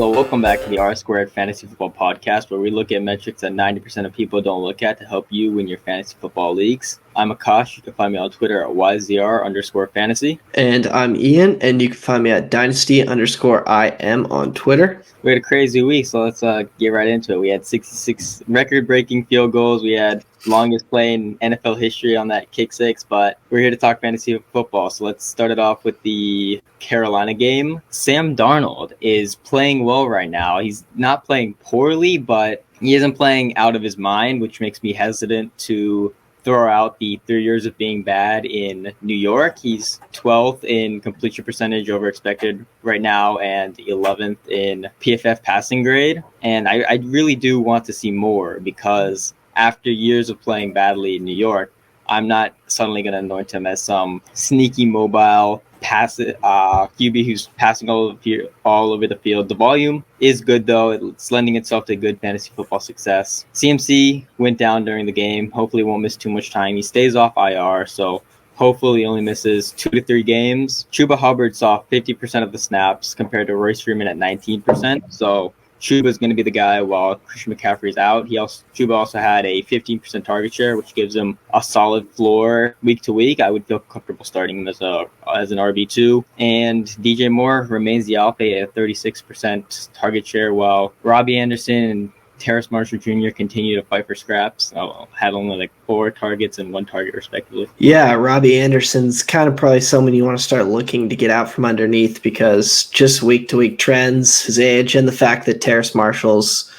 Hello, welcome back to the R Squared Fantasy Football Podcast, where we look at metrics that 90% of people don't look at to help you win your fantasy football leagues. I'm Akash. You can find me on Twitter at YZR_fantasy. And I'm Ian, and you can find me at Dynasty_IM on Twitter. We had a crazy week, so let's get right into it. We had 66 record-breaking field goals. We had longest play in NFL history on that kick six, but we're here to talk fantasy football. So let's start it off with the Carolina game. Sam Darnold is playing well right now. He's not playing poorly, but he isn't playing out of his mind, which makes me hesitant to throw out the 3 years of being bad in New York. He's 12th in completion percentage over expected right now and 11th in PFF passing grade. And I really do want to see more, because after years of playing badly in New York, I'm not suddenly going to anoint him as some sneaky mobile QB who's passing all over the field. The volume is good, though. It's lending itself to good fantasy football success. CMC went down during the game. Hopefully won't miss too much time. He stays off IR, so hopefully he only misses 2 to 3 games. Chuba Hubbard saw 50% of the snaps compared to Royce Freeman at 19%. So Chuba is going to be the guy while Christian McCaffrey is out. Chuba also had a 15% target share, which gives him a solid floor week to week. I would feel comfortable starting him as an RB2. And DJ Moore remains the alpha at 36% target share, while Robbie Anderson and Terrace Marshall Jr. continue to fight for scraps. Had only like 4 targets and 1 target respectively. Yeah, Robbie Anderson's kind of probably someone you want to start looking to get out from underneath, because just week-to-week trends, his age, and the fact that Terrace Marshall's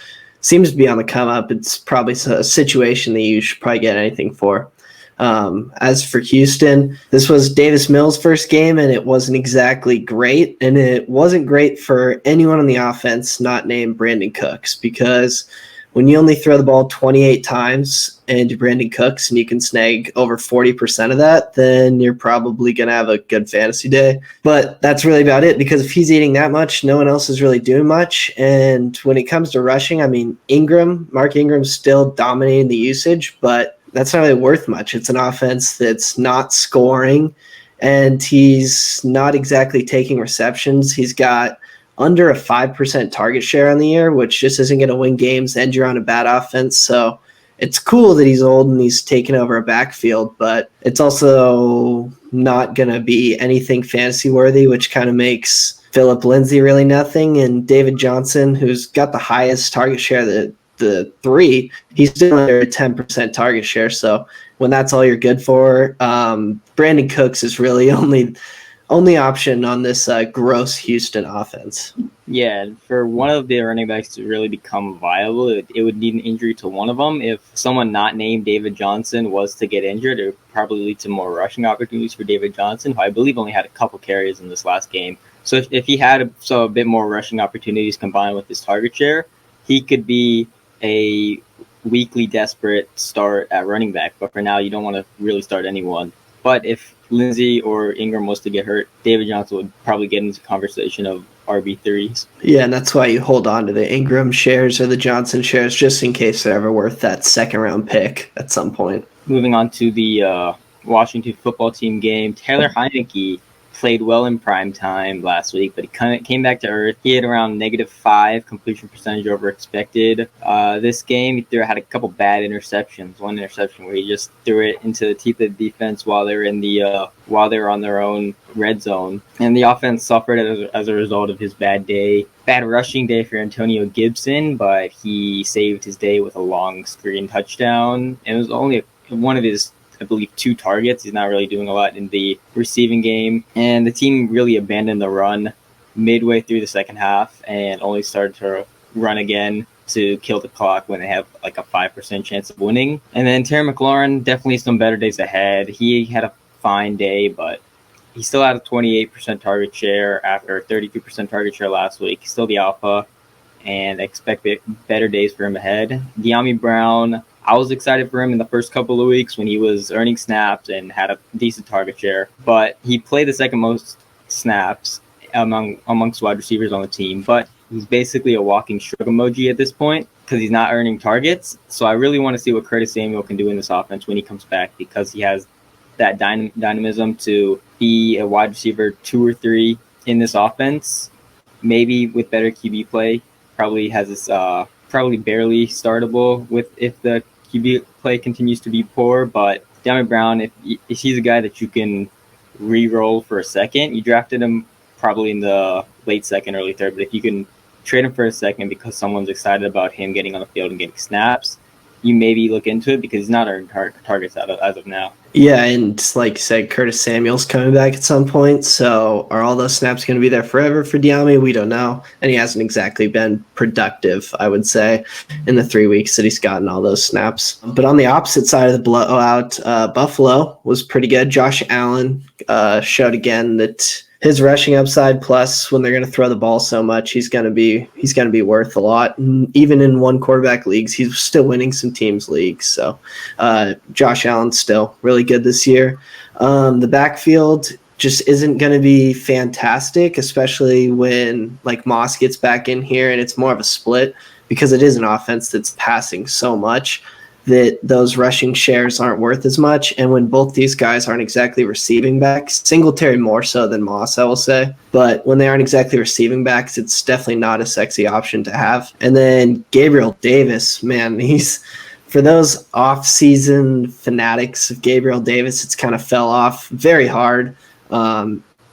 seems to be on the come-up, it's probably a situation that you should probably get anything for. As for Houston, this was Davis Mills' first game, and it wasn't exactly great. And it wasn't great for anyone on the offense not named Brandon Cooks, because when you only throw the ball 28 times into Brandon Cooks and you can snag over 40% of that, then you're probably going to have a good fantasy day. But that's really about it, because if he's eating that much, no one else is really doing much. And when it comes to rushing, I mean, Mark Ingram's still dominating the usage, but that's not really worth much. It's an offense that's not scoring, and he's not exactly taking receptions. He's got under a 5% target share on the year, which just isn't going to win games, and you're on a bad offense. So it's cool that he's old and he's taken over a backfield, but it's also not going to be anything fantasy worthy, which kind of makes Phillip Lindsay really nothing. And David Johnson, who's got the highest target share, the 3, he's still under a 10% target share. So when that's all you're good for, Brandon Cooks is really only option on this gross Houston offense. Yeah, for one of the running backs to really become viable, it would need an injury to one of them. If someone not named David Johnson was to get injured, it would probably lead to more rushing opportunities for David Johnson, who I believe only had a couple carries in this last game. So if he had a bit more rushing opportunities combined with his target share, he could be a weekly desperate start at running back. But for now, you don't want to really start anyone. But if Lindsay or Ingram was to get hurt, David Johnson would probably get into the conversation of RB3s. Yeah, and that's why you hold on to the Ingram shares or the Johnson shares, just in case they're ever worth that second-round pick at some point. Moving on to the Washington football team game, Taylor Heinecke played well in prime time last week, but he kind of came back to earth. He had around -5 completion percentage over expected. This game, he had a couple bad interceptions. One interception where he just threw it into the teeth of the defense while they were on their own red zone, and the offense suffered as a result of his bad day. Bad rushing day for Antonio Gibson, but he saved his day with a long screen touchdown. And it was only one of his, I believe, 2 targets. He's not really doing a lot in the receiving game. And the team really abandoned the run midway through the second half and only started to run again to kill the clock when they have like a 5% chance of winning. And then Terry McLaurin, definitely some better days ahead. He had a fine day, but he still had a 28% target share after a 32% target share last week. He's still the alpha, and I expect better days for him ahead. De'Ami Brown, I was excited for him in the first couple of weeks when he was earning snaps and had a decent target share, but he played the second most snaps amongst wide receivers on the team, but he's basically a walking shrug emoji at this point because he's not earning targets. So I really want to see what Curtis Samuel can do in this offense when he comes back, because he has that dynamism to be a wide receiver 2 or 3 in this offense maybe with better QB play, probably has this probably barely startable with if the QB play continues to be poor. But Diamond Brown, if he's a guy that you can re-roll for a second, you drafted him probably in the late second, early third. But if you can trade him for a second because someone's excited about him getting on the field and getting snaps, you maybe look into it because he's not earning targets as of now. Yeah, and like you said, Curtis Samuel's coming back at some point. So are all those snaps going to be there forever for Diame? We don't know. And he hasn't exactly been productive, I would say, in the 3 weeks that he's gotten all those snaps. But on the opposite side of the blowout, Buffalo was pretty good. Josh Allen showed again that his rushing upside, plus when they're going to throw the ball so much, he's going to be worth a lot. And even in one quarterback leagues, he's still winning some teams leagues. So Josh Allen's still really good this year. The backfield just isn't going to be fantastic, especially when like Moss gets back in here and it's more of a split because it is an offense that's passing so much that those rushing shares aren't worth as much. And when both these guys aren't exactly receiving backs, Singletary more so than Moss, I will say. But when they aren't exactly receiving backs, it's definitely not a sexy option to have. And then Gabriel Davis, man, he's for those off-season fanatics of Gabriel Davis, it's kind of fell off very hard.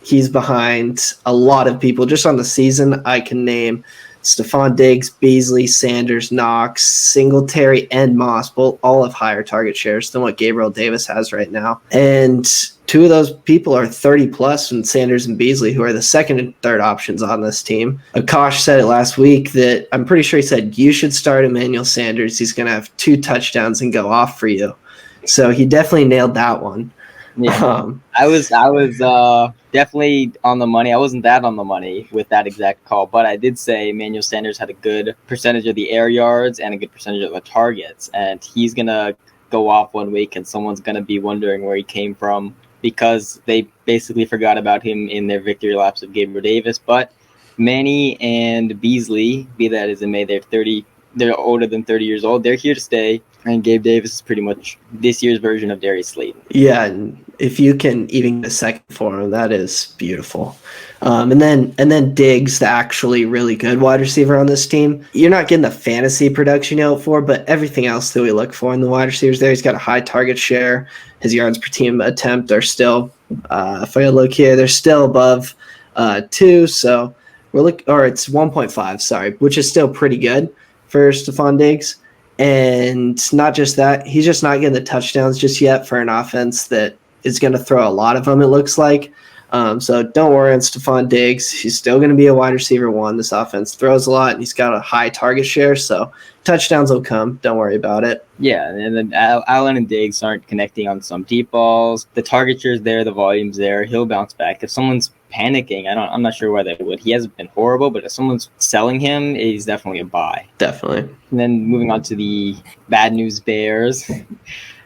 He's behind a lot of people. Just on the season, I can name Stephon Diggs, Beasley, Sanders, Knox, Singletary, and Moss all have higher target shares than what Gabriel Davis has right now. And two of those people are 30-plus, and Sanders and Beasley, who are the second and third options on this team. Akash said it last week that I'm pretty sure he said, you should start Emmanuel Sanders. He's going to have 2 touchdowns and go off for you. So he definitely nailed that one. Yeah, I was definitely on the money. I wasn't that on the money with that exact call, but I did say Emmanuel Sanders had a good percentage of the air yards and a good percentage of the targets, and he's gonna go off one week, and someone's gonna be wondering where he came from because they basically forgot about him in their victory laps of Gabriel Davis. But Manny and Beasley, be that as it may, they're older than 30 years old. They're here to stay. And Gabe Davis is pretty much this year's version of Darius Slayton. Yeah, and if you can even get a second for him, that is beautiful. And then Diggs, the actually really good wide receiver on this team. You're not getting the fantasy production you hope for, but everything else that we look for in the wide receivers there, he's got a high target share. His yards per team attempt are still, if I look here, they're still above 2. So it's 1.5, sorry, which is still pretty good for Stephon Diggs. And not just that, he's just not getting the touchdowns just yet for an offense that is going to throw a lot of them, it looks like. So don't worry on Stephon Diggs. He's still going to be a wide receiver 1. This offense throws a lot, and he's got a high target share, so touchdowns will come. Don't worry about it. Yeah, and then Allen and Diggs aren't connecting on some deep balls. The target share's there, the volume's there. He'll bounce back. If someone's panicking, I'm not sure why they would. He hasn't been horrible, but if someone's selling him, he's definitely a buy. Definitely. And then moving on to the bad news Bears.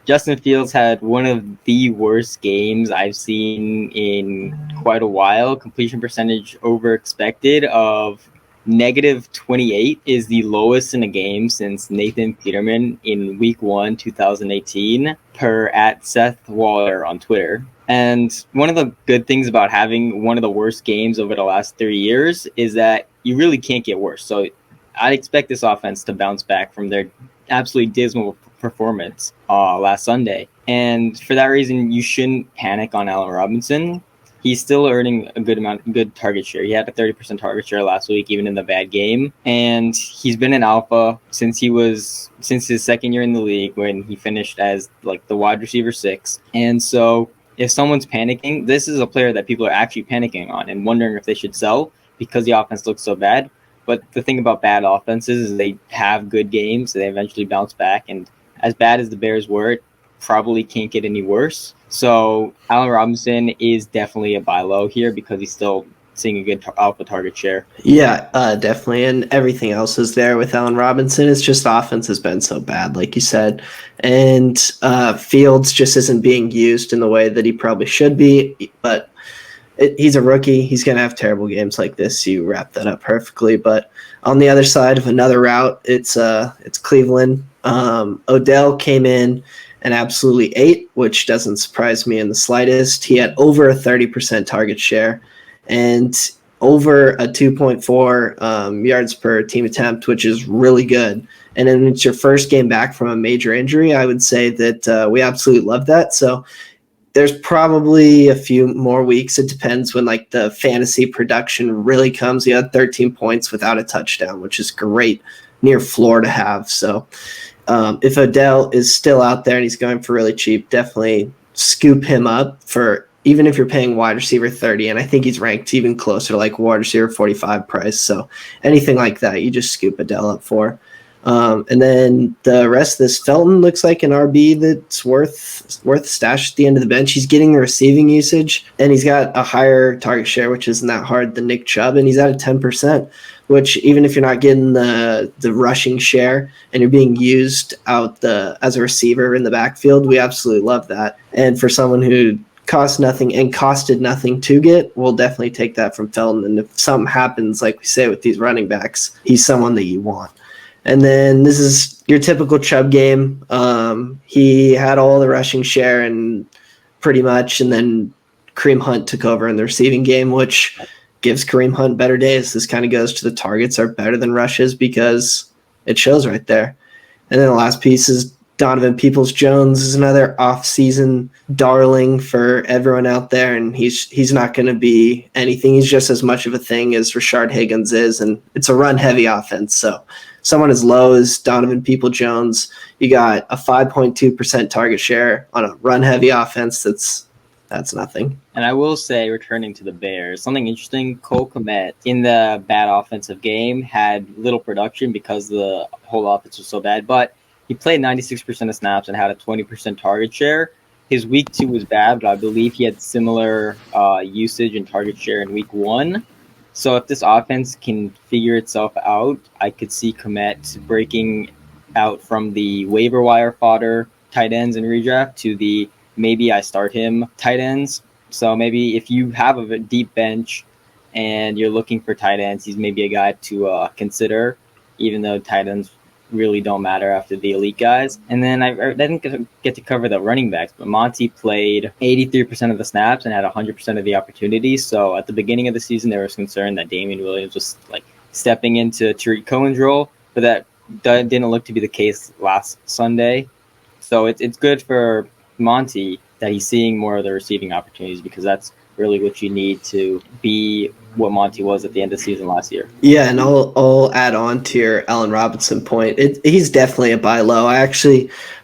Justin Fields had one of the worst games I've seen in quite a while. Completion percentage over expected of -28 is the lowest in a game since Nathan Peterman in Week 1, 2018, per @SethWaller on Twitter. And one of the good things about having one of the worst games over the last 3 years is that you really can't get worse. So I'd expect this offense to bounce back from their absolutely dismal performance last Sunday. And for that reason, you shouldn't panic on Allen Robinson. He's still earning a good target share. He had a 30% target share last week, even in the bad game. And he's been an alpha since his second year in the league, when he finished as like the wide receiver 6. And so if someone's panicking, this is a player that people are actually panicking on and wondering if they should sell because the offense looks so bad. But the thing about bad offenses is they have good games. They eventually bounce back. And as bad as the Bears were, it probably can't get any worse. So Allen Robinson is definitely a buy low here because he's still seeing a good alpha target share. Yeah, definitely. And everything else is there with Allen Robinson. It's just the offense has been so bad, like you said. And Fields just isn't being used in the way that he probably should be. But he's a rookie. He's going to have terrible games like this. You wrap that up perfectly. But on the other side of another route, it's Cleveland. Odell came in and absolutely ate, which doesn't surprise me in the slightest. He had over a 30% target share. And over a 2.4 yards per team attempt, which is really good. And then it's your first game back from a major injury. I would say that we absolutely love that. So there's probably a few more weeks. It depends when like the fantasy production really comes. He had 13 points without a touchdown, which is great, near floor to have. So if Odell is still out there and he's going for really cheap, definitely scoop him up for, even if you're paying wide receiver 30, and I think he's ranked even closer to like wide receiver 45 price. So anything like that, you just scoop Odell up for. And then the rest of this, Felton looks like an RB that's worth stash at the end of the bench. He's getting the receiving usage, and he's got a higher target share, which isn't that hard than Nick Chubb, and he's at a 10%, which even if you're not getting the rushing share and you're being used as a receiver in the backfield, we absolutely love that. And for someone who cost nothing and costed nothing to get, we'll definitely take that from Felton. And if something happens, like we say with these running backs, he's someone that you want. And then this is your typical Chubb game. He had all the rushing share and pretty much, and then Kareem Hunt took over in the receiving game, which gives Kareem Hunt better days. This kind of goes to the targets are better than rushes because it shows right there. And then the last piece is Donovan Peoples-Jones is another off-season darling for everyone out there, and he's not going to be anything. He's just as much of a thing as Rashard Higgins is, and it's a run-heavy offense. So someone as low as Donovan Peoples-Jones, you got a 5.2% target share on a run-heavy offense. That's nothing. And I will say, returning to the Bears, something interesting, Cole Kmet in the bad offensive game had little production because the whole offense was so bad, but he played 96% of snaps and had a 20% target share. His week 2 was bad, but I believe he had similar usage and target share in week 1. So if this offense can figure itself out, I could see Kmet breaking out from the waiver wire fodder tight ends and redraft to the maybe I start him tight ends. So maybe if you have a deep bench and you're looking for tight ends, he's maybe a guy to consider, even though tight ends really don't matter after the elite guys. And then I didn't get to cover the running backs, but Monty played 83% of the snaps and had 100% of the opportunities. So at the beginning of the season, there was concern that Damian Williams was like stepping into Tariq Cohen's role, but that didn't look to be the case last Sunday. So it's good for Monty that he's seeing more of the receiving opportunities, because that's really what you need to be what Monty was at the end of the season last year. Yeah, and I'll add on to your Allen Robinson point. He's definitely a buy low. I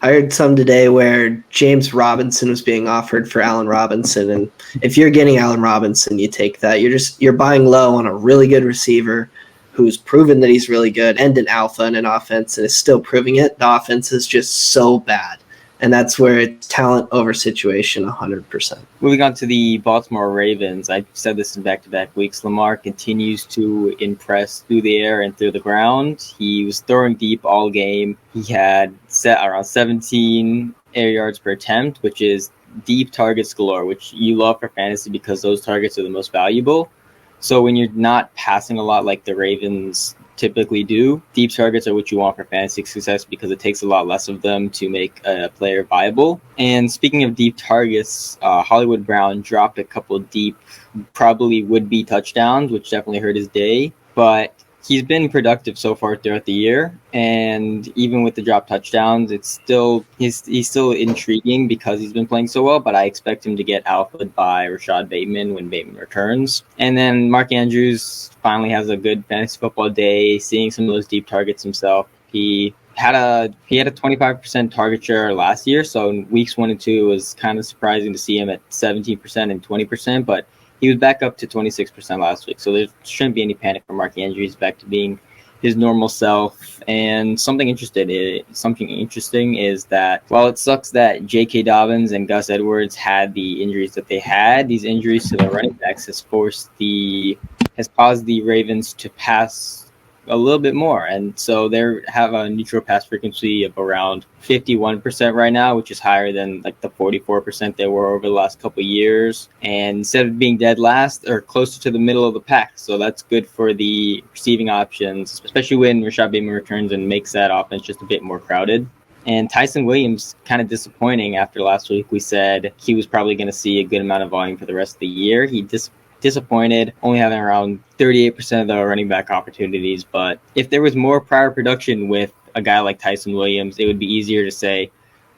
heard some today where James Robinson was being offered for Allen Robinson, and if you're getting Allen Robinson, you take that. You're buying low on a really good receiver who's proven that he's really good and an alpha in an offense and is still proving it. The offense is just so bad. And that's where it's talent over situation 100%. Moving on to the Baltimore Ravens, I said this in back-to-back weeks. Lamar continues to impress through the air and through the ground. He was throwing deep all game. He had set around 17 air yards per attempt, which is deep targets galore, which you love for fantasy because those targets are the most valuable. So when you're not passing a lot like the Ravens typically do, deep targets are what you want for fantasy success because it takes a lot less of them to make a player viable. And speaking of deep targets, Hollywood Brown dropped a couple deep, probably would-be touchdowns, which definitely hurt his day. But he's been productive so far throughout the year, and even with the drop touchdowns, he's still intriguing because he's been playing so well. But I expect him to get alphaed by Rashad Bateman when Bateman returns. And then Mark Andrews finally has a good fantasy football day, seeing some of those deep targets himself. He had a 25% target share last year, so in weeks 1 and 2 it was kind of surprising to see him at 17% and 20%, but he was back up to 26% last week, so there shouldn't be any panic for Mark Andrews, back to being his normal self. And something interesting is that while it sucks that J.K. Dobbins and Gus Edwards had the injuries that they had, these injuries to the running backs has caused the Ravens to pass a little bit more, and so they have a neutral pass frequency of around 51% right now, which is higher than like the 44% they were over the last couple of years. And instead of being dead last, or closer to the middle of the pack, so that's good for the receiving options, especially when Rashad Bateman returns and makes that offense just a bit more crowded. And Tyson Williams, kind of disappointing after last week. We said he was probably going to see a good amount of volume for the rest of the year. He disappointed, only having around 38% of the running back opportunities. But if there was more prior production with a guy like Tyson Williams, it would be easier to say,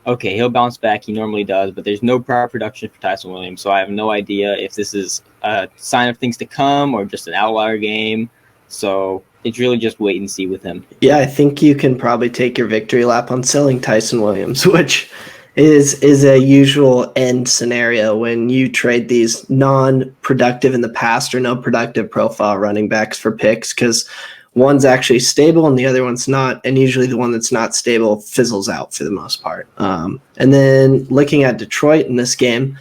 okay, he'll bounce back. He normally does, but there's no prior production for Tyson Williams. So I have no idea if this is a sign of things to come or just an outlier game. So it's really just wait and see with him. Yeah, I think you can probably take your victory lap on selling Tyson Williams, which is a usual end scenario when you trade these non-productive in the past or no productive profile running backs for picks, because one's actually stable and the other one's not, and usually the one that's not stable fizzles out for the most part. And then looking at Detroit in this game,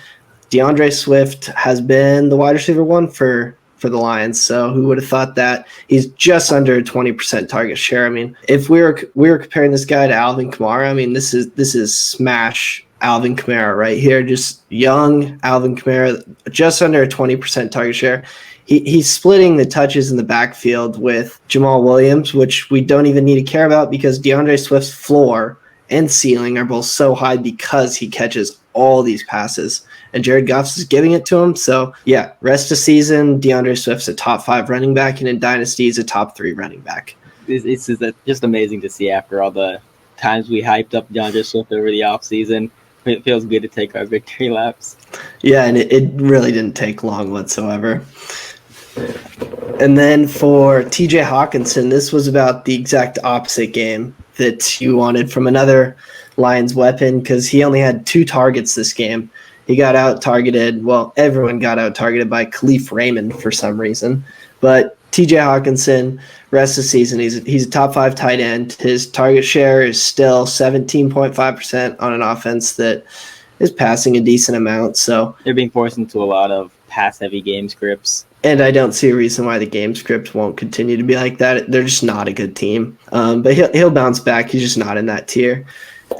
Deandre Swift has been the wide receiver one for the Lions. So who would have thought that? He's just under a 20% target share. I mean, if we were comparing this guy to Alvin Kamara, I mean, this is smash Alvin Kamara right here. Just young Alvin Kamara, just under a 20% target share. He's splitting the touches in the backfield with Jamal Williams, which we don't even need to care about because DeAndre Swift's floor and ceiling are both so high because he catches all these passes. And Jared Goff is giving it to him. So, yeah, rest of season, DeAndre Swift's a top 5 running back, and in Dynasty, he's a top 3 running back. It's just amazing to see after all the times we hyped up DeAndre Swift over the offseason. It feels good to take our victory laps. Yeah, and it really didn't take long whatsoever. And then for TJ Hawkinson, this was about the exact opposite game that you wanted from another Lions weapon because he only had 2 targets this game. He got out-targeted. Well, everyone got out-targeted by Khalif Raymond for some reason. But TJ Hawkinson, rest of the season, he's a top 5 tight end. His target share is still 17.5% on an offense that is passing a decent amount. So they're being forced into a lot of pass-heavy game scripts. And I don't see a reason why the game script won't continue to be like that. They're just not a good team. But he'll bounce back. He's just not in that tier.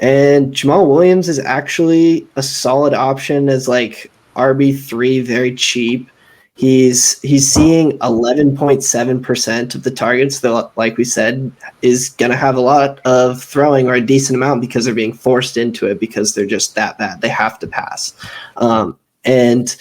And Jamal Williams is actually a solid option as like RB3, very cheap. He's seeing 11.7% of the targets, though, like we said, is going to have a lot of throwing or a decent amount because they're being forced into it because they're just that bad. They have to pass. And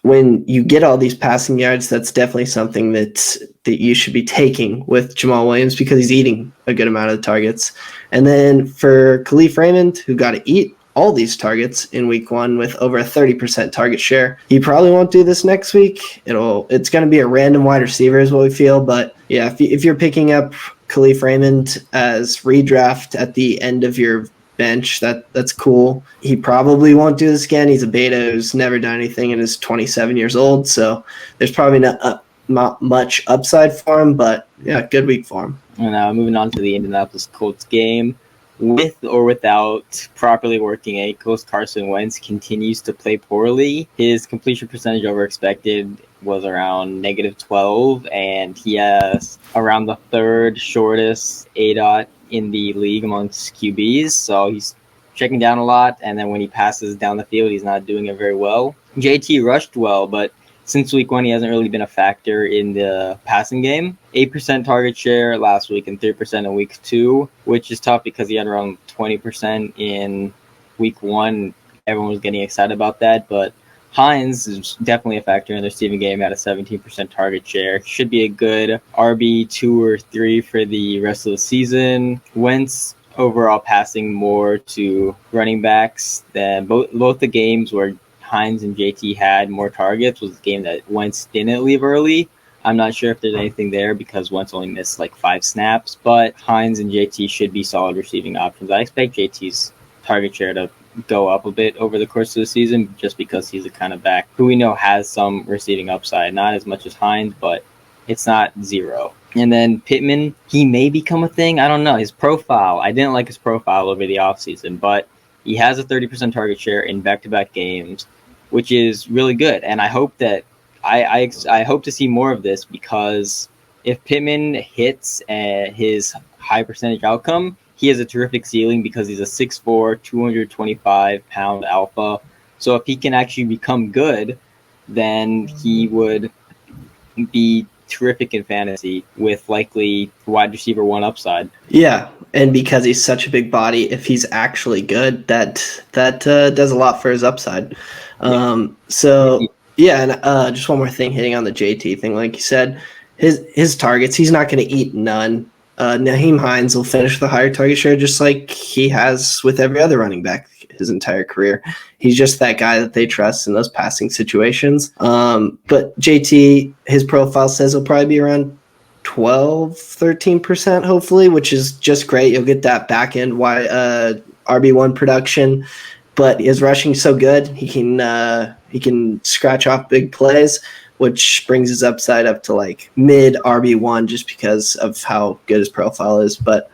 when you get all these passing yards, that's definitely something that you should be taking with Jamal Williams because he's eating a good amount of the targets. And then for Khalif Raymond, who got to eat all these targets in week 1 with over a 30% target share, he probably won't do this next week. It's going to be a random wide receiver is what we feel. But yeah, if you're picking up Khalif Raymond as redraft at the end of your bench, that's cool. He probably won't do this again. He's a beta who's never done anything and is 27 years old, so there's probably not much upside for him, but yeah, good week for him. And moving on to the Indianapolis Colts game. With or without properly working ankles, Carson Wentz continues to play poorly. His completion percentage over expected was around -12, and he has around the 3rd shortest ADOT in the league amongst QBs, so he's checking down a lot, and then when he passes down the field, he's not doing it very well. JT rushed well, but since week 1, he hasn't really been a factor in the passing game. 8% target share last week and 3% in week 2, which is tough because he had around 20% in week 1. Everyone was getting excited about that, but Hines is definitely a factor in the receiving game at a 17% target share. Should be a good RB2 or 3 for the rest of the season. Wentz overall passing more to running backs than both the games where Hines and JT had more targets was the game that Wentz didn't leave early. I'm not sure if there's anything there because Wentz only missed like 5 snaps, but Hines and JT should be solid receiving options. I expect JT's target share to go up a bit over the course of the season just because he's the kind of back who we know has some receiving upside. Not as much as Hines, but it's not 0. And then Pittman, he may become a thing. I don't know. His profile, I didn't like his profile over the offseason, but he has a 30% target share in back-to-back games, which is really good. And I hope that I hope to see more of this because if Pittman hits his high percentage outcome, he has a terrific ceiling because he's a 6'4", 225-pound alpha. So if he can actually become good, then he would be terrific in fantasy with likely wide receiver 1 upside. Yeah, and because he's such a big body, if he's actually good, that does a lot for his upside. So Yeah, and just one more thing, hitting on the JT thing, like you said, his targets, he's not going to eat none. Naheem Hines will finish the higher target share just like he has with every other running back his entire career. He's just that guy that they trust in those passing situations. But JT, his profile says he'll probably be around 13%, hopefully, which is just great. You'll get that back end RB1 production. But his rushing so good, he can scratch off big plays, which brings his upside up to like mid RB1 just because of how good his profile is. But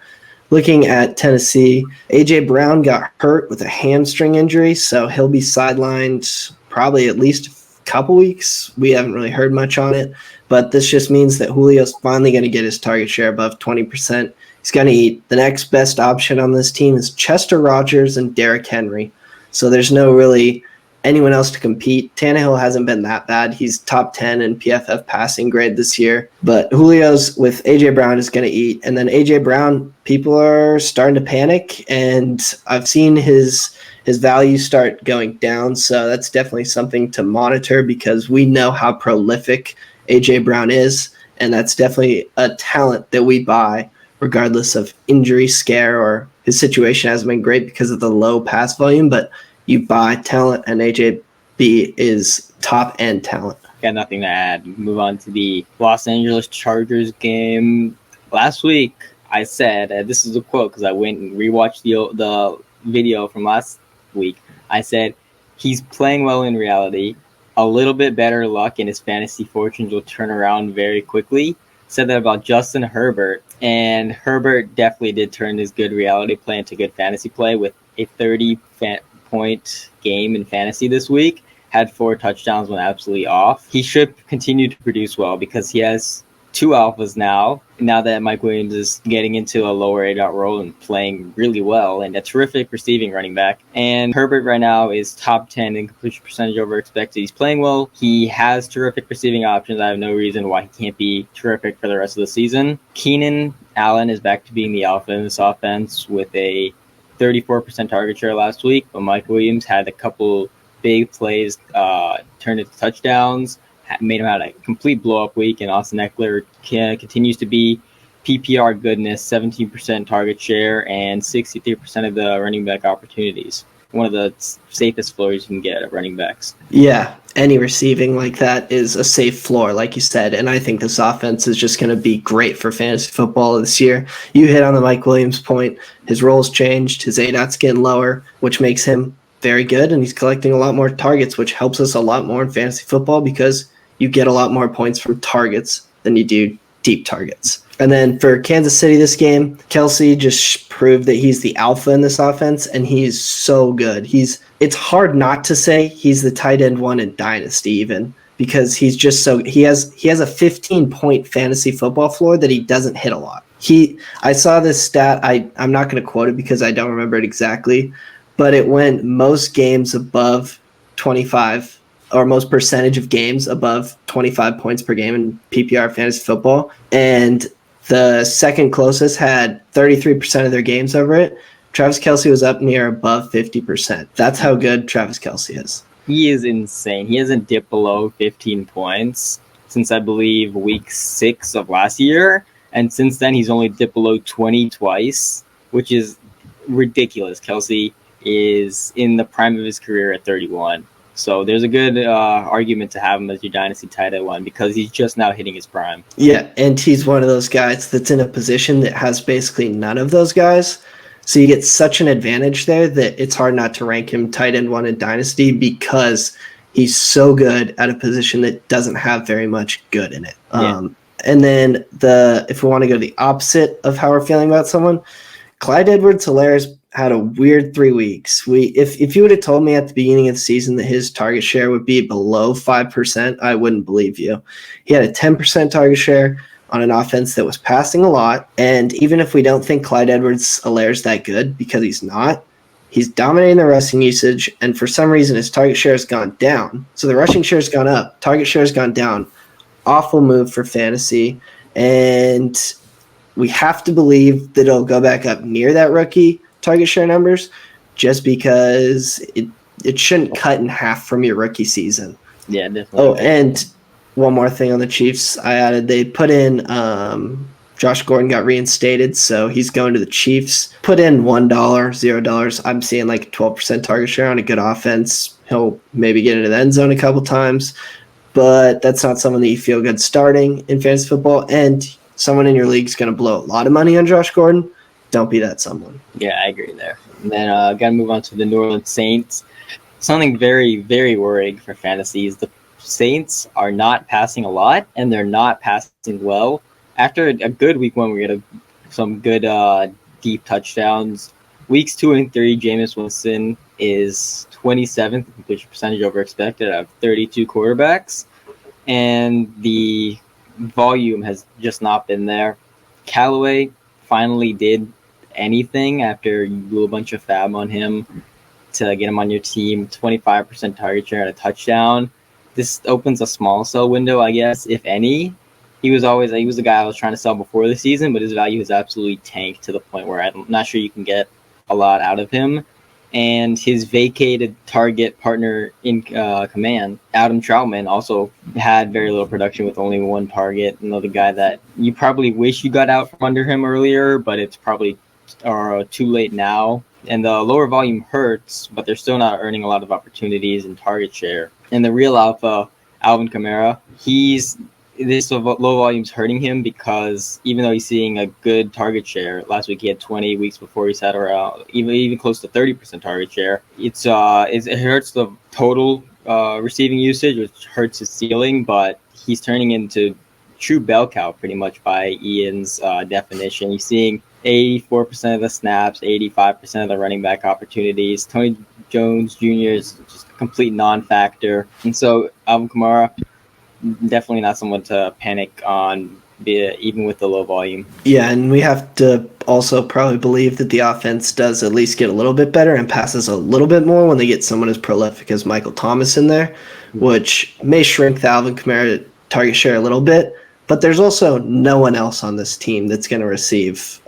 looking at Tennessee, A.J. Brown got hurt with a hamstring injury, so he'll be sidelined probably at least a couple weeks. We haven't really heard much on it, but this just means that Julio's finally going to get his target share above 20%. He's going to eat. The next best option on this team is Chester Rogers and Derrick Henry. So there's no really anyone else to compete. Tannehill hasn't been that bad. He's top 10 in PFF passing grade this year. But Julio's with A.J. Brown is going to eat. And then A.J. Brown, people are starting to panic. And I've seen his value start going down. So that's definitely something to monitor because we know how prolific A.J. Brown is. And that's definitely a talent that we buy regardless of injury scare or his situation hasn't been great because of the low pass volume. But you buy talent, and AJB is top-end talent. Got nothing to add. Move on to the Los Angeles Chargers game. Last week, I said, this is a quote because I went and rewatched the video from last week. I said, he's playing well in reality. A little bit better luck and his fantasy fortunes will turn around very quickly. Said that about Justin Herbert, and Herbert definitely did turn his good reality play into good fantasy play with a 30-point game in fantasy this week. Had 4 touchdowns when absolutely off. He should continue to produce well because he has 2 alphas now that Mike Williams is getting into a lower ADOT role and playing really well, and a terrific receiving running back. And Herbert right now is top 10 in completion percentage over expected. He's playing well. He has terrific receiving options. I have no reason why he can't be terrific for the rest of the season. Keenan Allen is back to being the alpha in this offense with a 34% target share last week, but Mike Williams had a couple big plays turned into touchdowns, made him have a complete blow-up week, and Austin Eckler continues to be PPR goodness, 17% target share and 63% of the running back opportunities. One of the safest floors you can get at running backs. Yeah, any receiving like that is a safe floor, like you said, and I think this offense is just going to be great for fantasy football this year. You hit on the Mike Williams point. His role's changed. His ADOT's getting lower, which makes him very good, and he's collecting a lot more targets, which helps us a lot more in fantasy football because you get a lot more points from targets than you do deep targets. And then for Kansas City this game, Kelsey just proved that he's the alpha in this offense, and he's so good. It's hard not to say he's the tight end 1 in Dynasty even, because he's just so he has a 15-point fantasy football floor that he doesn't hit a lot. I saw this stat, I'm not going to quote it because I don't remember it exactly, but it went most games above 25 or most percentage of games above 25 points per game in PPR fantasy football. And the second closest had 33% of their games over it. Travis Kelsey was up near above 50%. That's how good Travis Kelsey is. He is insane. He hasn't dipped below 15 points since, I believe, week 6 of last year. And since then, he's only dipped below 20 twice, which is ridiculous. Kelsey is in the prime of his career at 31. So there's a good argument to have him as your dynasty tight end 1 because he's just now hitting his prime. Yeah, and he's one of those guys that's in a position that has basically none of those guys. So you get such an advantage there that it's hard not to rank him tight end 1 in dynasty because he's so good at a position that doesn't have very much good in it. Yeah. And then if we want to go the opposite of how we're feeling about someone, Clyde Edwards-Helaire had a weird 3 weeks. If you would have told me at the beginning of the season that his target share would be below 5%, I wouldn't believe you. He had a 10% target share on an offense that was passing a lot. And even if we don't think Clyde Edwards-Helaire is that good, because he's not, he's dominating the rushing usage. And for some reason, his target share has gone down. So the rushing share has gone up. Target share has gone down. Awful move for fantasy. And we have to believe that it'll go back up near that rookie target share numbers just because it shouldn't cut in half from your rookie season. Yeah, definitely. Oh, and one more thing on the Chiefs, I added they put in Josh Gordon got reinstated, so he's going to the Chiefs. Put in $1, $0. I'm seeing like 12% target share on a good offense. He'll maybe get into the end zone a couple times, but that's not someone that you feel good starting in fantasy football. And someone in your league is going to blow a lot of money on Josh Gordon. Don't be that someone. Yeah, I agree there. And then got to move on to the New Orleans Saints. Something very, very worrying for fantasy is the Saints are not passing a lot, and they're not passing well. After a good week one, we had some good deep touchdowns. Weeks 2 and 3, Jameis Winston is 27th completion percentage over expected out of 32 quarterbacks, and the volume has just not been there. Callaway finally did anything after you blew a bunch of fab on him to get him on your team. 25% target share and a touchdown. This opens a small sell window, I guess, if any. He was the guy I was trying to sell before the season, but his value has absolutely tanked to the point where I'm not sure you can get a lot out of him. And his vacated target partner in command, Adam Troutman, also had very little production with only one target. Another guy that you probably wish you got out from under him earlier, but it's probably too late now. And the lower volume hurts, but they're still not earning a lot of opportunities and target share. And the real alpha, Alvin Kamara, this low volume's hurting him because even though he's seeing a good target share, last week he had 20, weeks before he's had around even close to 30% target share. It hurts the total receiving usage, which hurts his ceiling, but he's turning into true bell cow pretty much by Ian's definition. He's seeing 84% of the snaps, 85% of the running back opportunities. Tony Jones Jr. is just a complete non-factor. And so Alvin Kamara, definitely not someone to panic on, even with the low volume. Yeah, and we have to also probably believe that the offense does at least get a little bit better and passes a little bit more when they get someone as prolific as Michael Thomas in there, which may shrink the Alvin Kamara target share a little bit. But there's also no one else on this team that's going to receive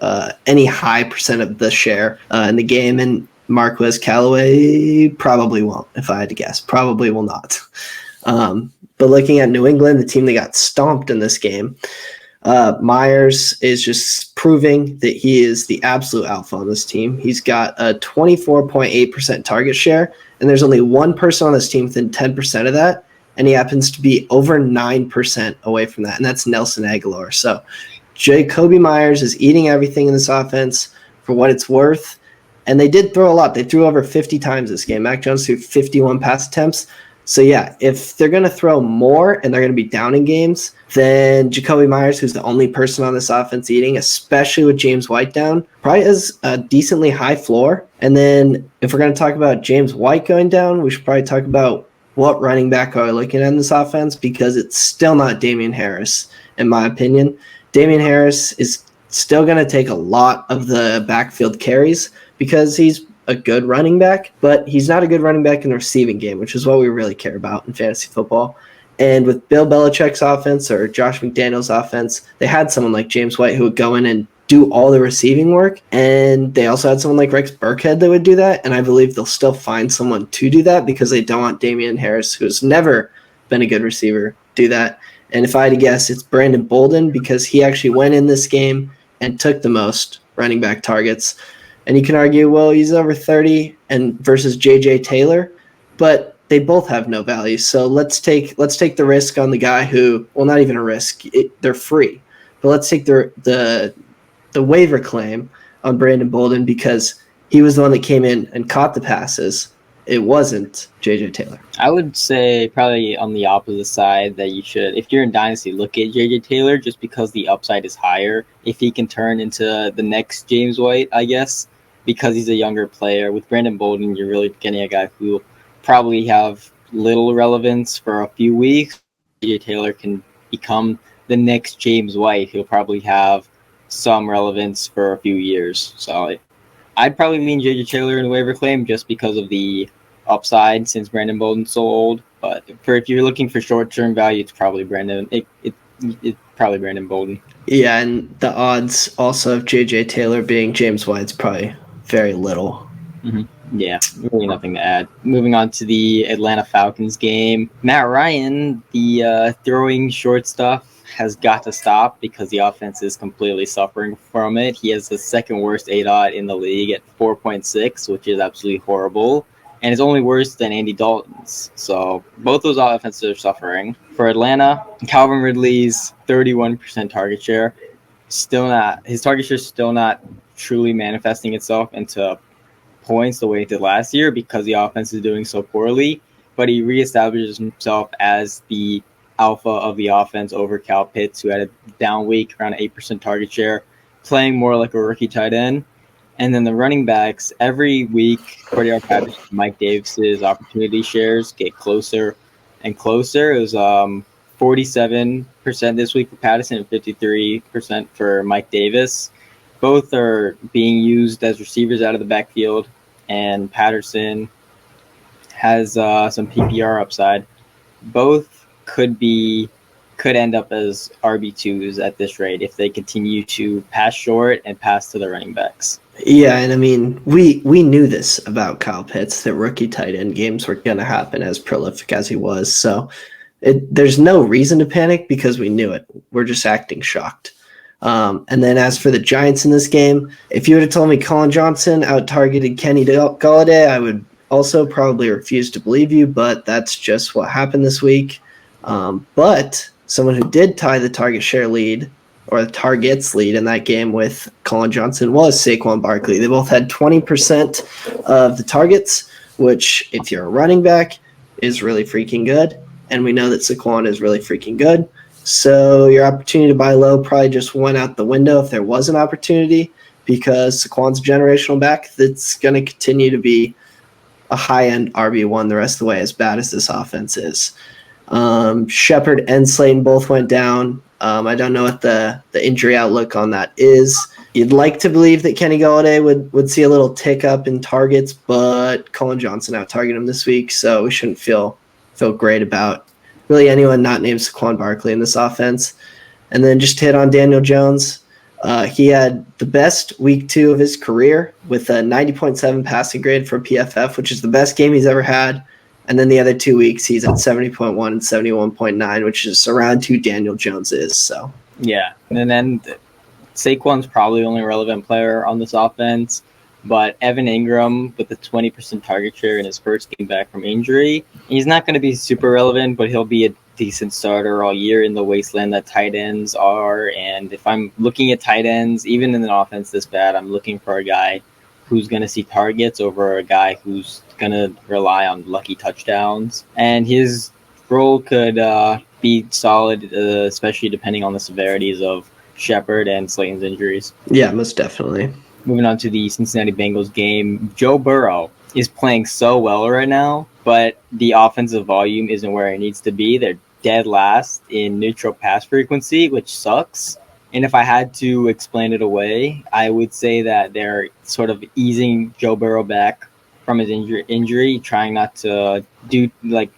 any high percent of the share in the game. And Marquez Callaway probably won't, if I had to guess. Probably will not. But looking at New England, the team that got stomped in this game, Myers is just proving that he is the absolute alpha on this team. He's got a 24.8% target share, and there's only one person on this team within 10% of that. And he happens to be over 9% away from that, and that's Nelson Aguilar. So Jacoby Myers is eating everything in this offense for what it's worth, and they did throw a lot. They threw over 50 times this game. Mac Jones threw 51 pass attempts. So, yeah, if they're going to throw more and they're going to be down in games, then Jacoby Myers, who's the only person on this offense eating, especially with James White down, probably has a decently high floor. And then if we're going to talk about James White going down, we should probably talk about what running back are we looking at in this offense, because it's still not Damian Harris, in my opinion. Damian Harris is still going to take a lot of the backfield carries because he's a good running back, but he's not a good running back in the receiving game, which is what we really care about in fantasy football. And with Bill Belichick's offense or Josh McDaniels' offense, they had someone like James White who would go in and do all the receiving work, and they also had someone like Rex Burkhead that would do that, and I believe they'll still find someone to do that because they don't want Damian Harris, who's never been a good receiver, do that. And if I had to guess, it's Brandon Bolden because he actually went in this game and took the most running back targets. And you can argue, well, he's over 30 and versus J.J. Taylor, but they both have no value. So let's take the risk on the guy who, well, not even a risk, they're free. But let's take the waiver claim on Brandon Bolden because he was the one that came in and caught the passes. It wasn't J.J. Taylor. I would say probably on the opposite side that you should, if you're in Dynasty, look at J.J. Taylor just because the upside is higher. If he can turn into the next James White, I guess, because he's a younger player. With Brandon Bolden, you're really getting a guy who will probably have little relevance for a few weeks. J.J. Taylor can become the next James White. He'll probably have some relevance for a few years. So I'd probably lean J.J. Taylor in the waiver claim just because of the upside since Brandon Bolden's so old. But if you're looking for short-term value, it's probably it's probably Brandon Bolden. Yeah, and the odds also of J.J. Taylor being James White's probably very little. Mm-hmm. Yeah, really nothing to add. Moving on to the Atlanta Falcons game. Matt Ryan, the throwing short stuff has got to stop because the offense is completely suffering from it. He has the second worst ADOT in the league at 4.6, which is absolutely horrible. And it's only worse than Andy Dalton's. So both those offenses are suffering. For Atlanta, Calvin Ridley's 31% target share. His target share is still not truly manifesting itself into points the way it did last year because the offense is doing so poorly, but he reestablishes himself as the alpha of the offense over Cal Pitts, who had a down week, around 8% target share, playing more like a rookie tight end. And then the running backs, every week, Cordell Patterson and Mike Davis's opportunity shares get closer and closer. It was 47% this week for Patterson and 53% for Mike Davis. Both are being used as receivers out of the backfield, and Patterson has some PPR upside. Both could end up as RB2s at this rate if they continue to pass short and pass to the running backs. Yeah, and I mean, we knew this about Kyle Pitts, that rookie tight end games were going to happen as prolific as he was. So there's no reason to panic because we knew it. We're just acting shocked. And then as for the Giants in this game, if you would have told me Colin Johnson out-targeted Kenny Golladay, I would also probably refuse to believe you, but that's just what happened this week. But someone who did tie the target share lead, or the targets lead in that game with Colin Johnson, was Saquon Barkley. They both had 20% of the targets, which, if you're a running back, is really freaking good. And we know that Saquon is really freaking good. So your opportunity to buy low probably just went out the window if there was an opportunity, because Saquon's a generational back that's going to continue to be a high-end RB1 the rest of the way, as bad as this offense is. Shepard and Slayton both went down. I don't know what the injury outlook on that is. You'd like to believe that Kenny Golladay would see a little tick up in targets, but Colin Johnson out-targeted him this week, so we shouldn't feel great about really anyone not named Saquon Barkley in this offense. And then just to hit on Daniel Jones, he had the best week 2 of his career with a 90.7 passing grade for PFF, which is the best game he's ever had. And then the other 2 weeks, he's at 70.1 and 71.9, which is around who Daniel Jones is. So yeah, and then Saquon's probably the only relevant player on this offense, but Evan Ingram with a 20% target share in his first game back from injury, he's not going to be super relevant, but he'll be a decent starter all year in the wasteland that tight ends are. And if I'm looking at tight ends, even in an offense this bad, I'm looking for a guy who's going to see targets over a guy who's going to rely on lucky touchdowns. And his role could be solid, especially depending on the severities of Shepard and Slayton's injuries. Yeah, most definitely. Moving on to the Cincinnati Bengals game, Joe Burrow is playing so well right now, but the offensive volume isn't where it needs to be. They're dead last in neutral pass frequency, which sucks. And if I had to explain it away, I would say that they're sort of easing Joe Burrow back from his injury, trying not to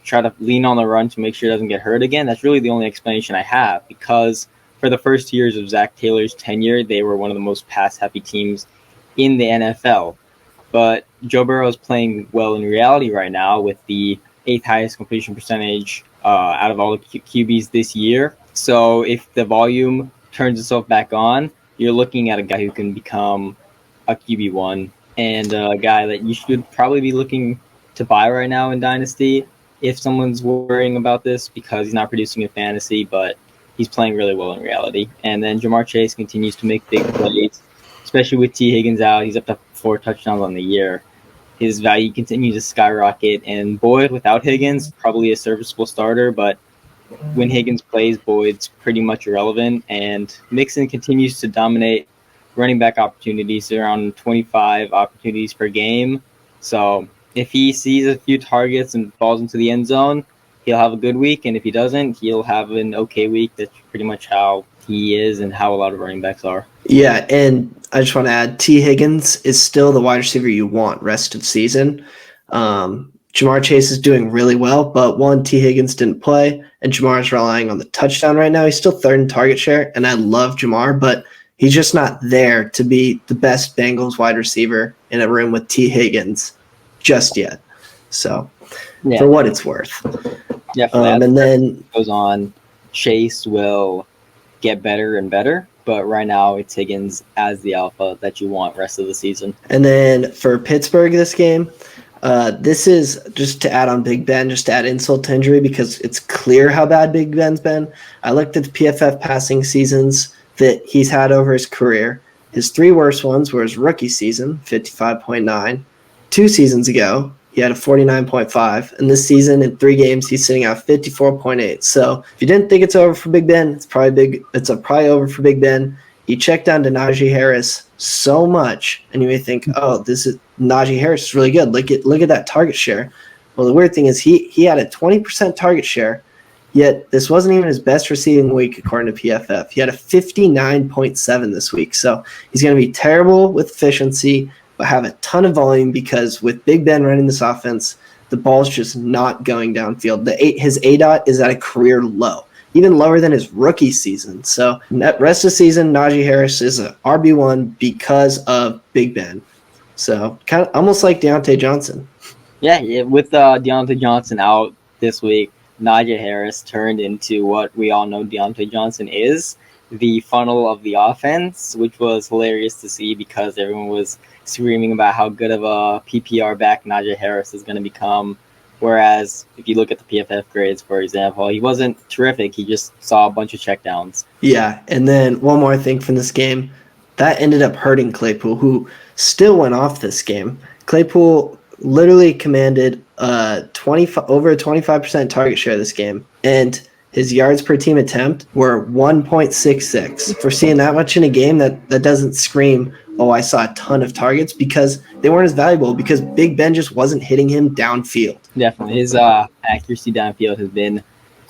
try to lean on the run to make sure he doesn't get hurt again. That's really the only explanation I have, because for the first years of Zach Taylor's tenure, they were one of the most pass-happy teams in the NFL. But Joe Burrow is playing well in reality right now with the 8th highest completion percentage out of all the QBs this year. So if the volume turns itself back on, you're looking at a guy who can become a QB1 and a guy that you should probably be looking to buy right now in Dynasty if someone's worrying about this, because he's not producing in fantasy, but he's playing really well in reality. And then Jamar Chase continues to make big plays, especially with T. Higgins out. He's up to 4 touchdowns on the year. His value continues to skyrocket, and Boyd without Higgins, probably a serviceable starter, but when Higgins plays, Boyd's pretty much irrelevant, and Mixon continues to dominate running back opportunities, around 25 opportunities per game. So if he sees a few targets and falls into the end zone, he'll have a good week, and if he doesn't, he'll have an okay week. That's pretty much how he is and how a lot of running backs are. Yeah, and I just want to add, T. Higgins is still the wide receiver you want rest of season. Jamar Chase is doing really well, but T. Higgins didn't play, and Jamar is relying on the touchdown right now. He's still 3rd in target share, and I love Jamar, but he's just not there to be the best Bengals wide receiver in a room with T. Higgins just yet. So, Yeah, for what it's worth. definitely. And then goes on, Chase will get better and better, but right now it's Higgins as the alpha that you want rest of the season. And then for Pittsburgh this game, this is just to add on Big Ben, just to add insult to injury because it's clear how bad Big Ben's been. I looked at the PFF passing seasons that he's had over his career. His 3 worst ones were his rookie season, 55.9. 2 seasons ago, he had a 49.5. And this season, in 3 games, he's sitting at 54.8. So if you didn't think it's over for Big Ben, it's probably over for Big Ben. He checked down to Najee Harris so much, and you may think, oh, this is Najee Harris is really good. Look at that target share. Well, the weird thing is he had a 20% target share, yet this wasn't even his best receiving week according to PFF. He had a 59.7 this week. So he's going to be terrible with efficiency, but have a ton of volume because with Big Ben running this offense, the ball's just not going downfield. His ADOT is at a career low, even lower than his rookie season. So that rest of the season, Najee Harris is an RB1 because of Big Ben. So kind of almost like Deontay Johnson. Yeah, with Deontay Johnson out this week, Najee Harris turned into what we all know Deontay Johnson is, the funnel of the offense, which was hilarious to see because everyone was screaming about how good of a PPR back Najee Harris is going to become. Whereas if you look at the PFF grades, for example, he wasn't terrific. He just saw a bunch of checkdowns. Yeah, and then one more thing from this game. That ended up hurting Claypool, who still went off this game. Claypool literally commanded over a 25% target share this game, and his yards per team attempt were 1.66. For seeing that much in a game, that doesn't scream, oh, I saw a ton of targets, because they weren't as valuable because Big Ben just wasn't hitting him downfield. Definitely. His accuracy downfield has been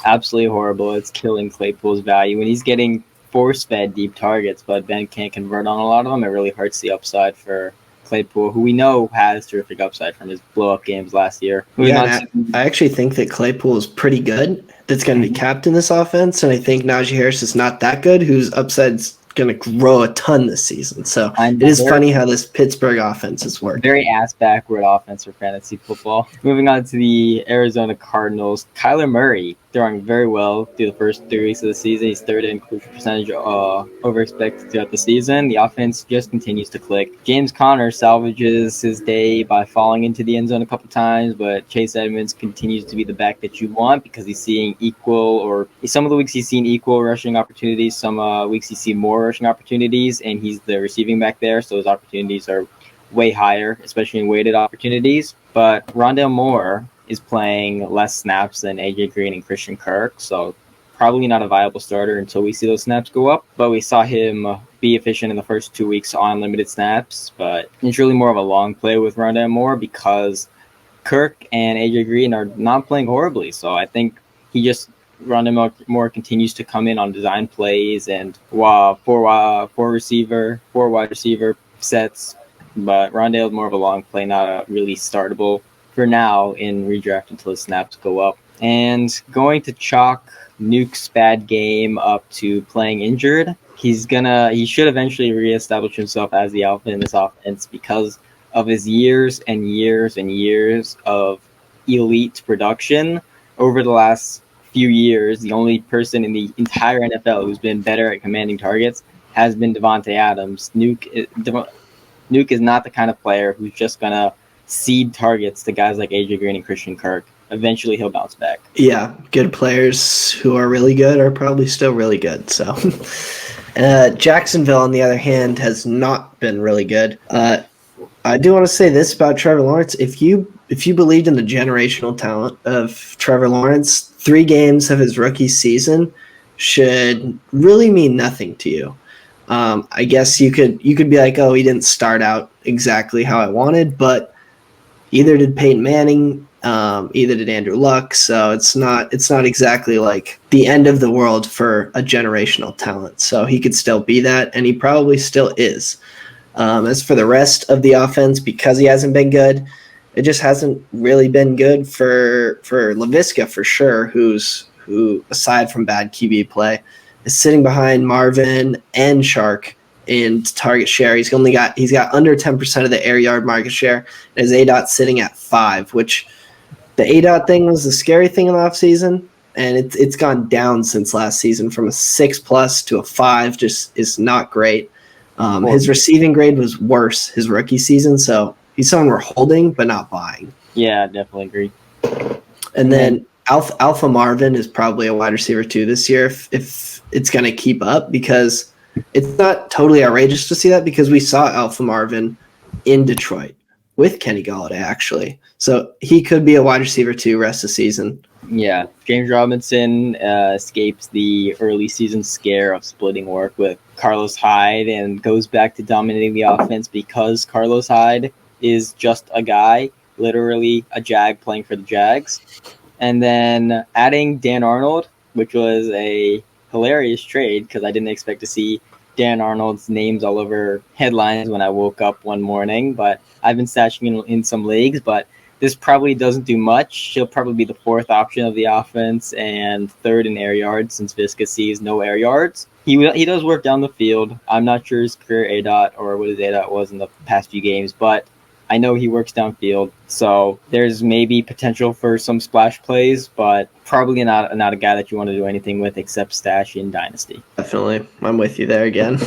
absolutely horrible. It's killing Claypool's value. When he's getting force-fed deep targets, but Ben can't convert on a lot of them, it really hurts the upside for Claypool, who we know has terrific upside from his blow-up games last year. I actually think that Claypool is pretty good. That's going to be capped in this offense, and I think Najee Harris is not that good, whose upside's going to grow a ton this season. So it is funny how this Pittsburgh offense is working. Very ass-backward offense for fantasy football. Moving on to the Arizona Cardinals, Kyler Murray throwing very well through the first 3 weeks of the season. He's third in completion percentage over expected throughout the season. The offense just continues to click. James Conner salvages his day by falling into the end zone a couple times, but Chase Edmonds continues to be the back that you want because he's seeing equal, or some of the weeks he's seen equal rushing opportunities, some weeks he's seen more rushing opportunities, and he's the receiving back there, so his opportunities are way higher, especially in weighted opportunities. But Rondale Moore is playing less snaps than AJ Green and Christian Kirk, so probably not a viable starter until we see those snaps go up. But we saw him be efficient in the first 2 weeks on limited snaps, but it's really more of a long play with Rondale Moore because Kirk and AJ Green are not playing horribly, so I think Rondale Moore continues to come in on design plays and four wide receiver sets, but Rondale is more of a long play, not a really startable for now in redraft until the snaps go up. And going to chalk Nuke's bad game up to playing injured. He should eventually reestablish himself as the alpha in this offense because of his years and years and years of elite production over the last few years. The only person in the entire NFL who's been better at commanding targets has been Devonte Adams. Nuke is not the kind of player who's just going to seed targets to guys like AJ Green and Christian Kirk. Eventually he'll bounce back. Yeah, good players who are really good are probably still really good. So Jacksonville, on the other hand, has not been really good. I do want to say this about Trevor Lawrence. If you believed in the generational talent of Trevor Lawrence, 3 games of his rookie season should really mean nothing to you. I guess you could be like, oh, he didn't start out exactly how I wanted, but either did Peyton Manning, either did Andrew Luck, so it's not exactly like the end of the world for a generational talent. So he could still be that, and he probably still is. As for the rest of the offense, because he hasn't been good, it just hasn't really been good for Laviska for sure, who aside from bad QB play is sitting behind Marvin and Shark in target share. He's got under 10% of the air yard market share, and his ADOT sitting at 5, which the ADOT thing was the scary thing in the offseason, and it's gone down since last season from a 6+ to a 5. Just is not great. His receiving grade was worse his rookie season, so he's someone we're holding but not buying. Yeah, definitely agree. And then Alpha Marvin is probably a wide receiver too this year if it's going to keep up, because it's not totally outrageous to see that, because we saw Alpha Marvin in Detroit with Kenny Golladay, actually. So he could be a wide receiver too rest of the season. Yeah, James Robinson escapes the early season scare of splitting work with Carlos Hyde and goes back to dominating the offense because Carlos Hyde is just a guy, literally a Jag playing for the Jags. And then adding Dan Arnold, which was a hilarious trade because I didn't expect to see Dan Arnold's names all over headlines when I woke up one morning. But I've been stashing in some leagues, but this probably doesn't do much. He'll probably be the 4th option of the offense and 3rd in air yards since Visca sees no air yards. He does work down the field. I'm not sure his career ADOT or what his ADOT was in the past few games, but I know he works downfield, so there's maybe potential for some splash plays, but probably not a guy that you want to do anything with except stash in Dynasty. Definitely. I'm with you there again.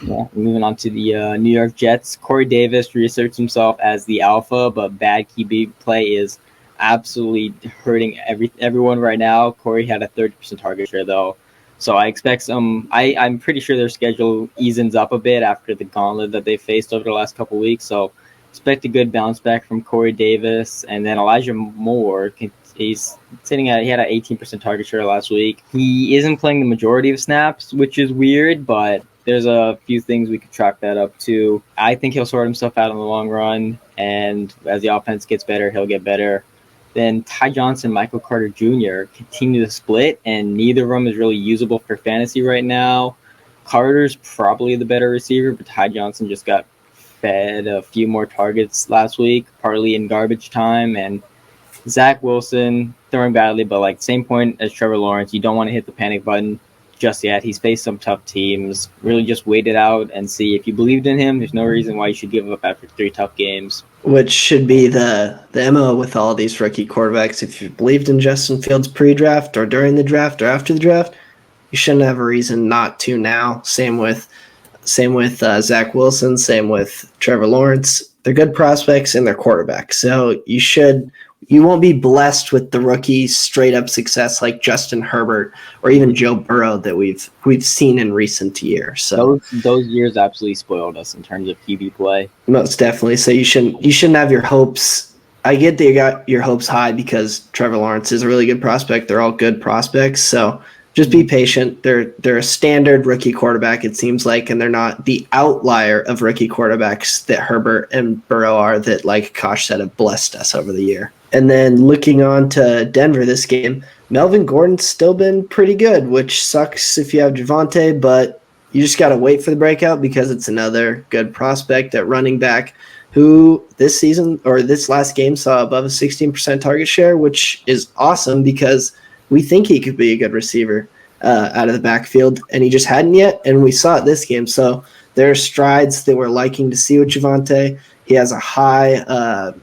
Yeah, moving on to the New York Jets. Corey Davis reasserts himself as the alpha, but bad QB play is absolutely hurting everyone right now. Corey had a 30% target share, though, so I expect I'm pretty sure their schedule eases up a bit after the gauntlet that they faced over the last couple weeks, so expect a good bounce back from Corey Davis. And then Elijah Moore, he's he had an 18% target share last week. He isn't playing the majority of snaps, which is weird, but there's a few things we could chalk that up to. I think he'll sort himself out in the long run, and as the offense gets better, he'll get better. Then Ty Johnson, Michael Carter Jr. continue to split, and neither of them is really usable for fantasy right now. Carter's probably the better receiver, but Ty Johnson just got fed a few more targets last week, partly in garbage time. And Zach Wilson throwing badly, but same point as Trevor Lawrence, you don't want to hit the panic button just yet. He's faced some tough teams. Really just wait it out and see. If you believed in him, there's no reason why you should give up after 3 tough games. Which should be the MO with all these rookie quarterbacks. If you believed in Justin Fields pre-draft or during the draft or after the draft, you shouldn't have a reason not to now. Same with Zach Wilson, same with Trevor Lawrence. They're good prospects and they're quarterbacks. So you won't be blessed with the rookie straight up success like Justin Herbert or even Joe Burrow that we've seen in recent years. So those years absolutely spoiled us in terms of QB play. Most definitely. So you shouldn't have your hopes. I get that you got your hopes high because Trevor Lawrence is a really good prospect. They're all good prospects. So just be patient. They're a standard rookie quarterback, it seems like, and they're not the outlier of rookie quarterbacks that Herbert and Burrow are that, like Kosh said, have blessed us over the year. And then looking on to Denver this game, Melvin Gordon's still been pretty good, which sucks if you have Javonte, but you just got to wait for the breakout because it's another good prospect at running back who this season or this last game saw above a 16% target share, which is awesome because we think he could be a good receiver out of the backfield, and he just hadn't yet, and we saw it this game. So there are strides that we're liking to see with Javonte. He has a high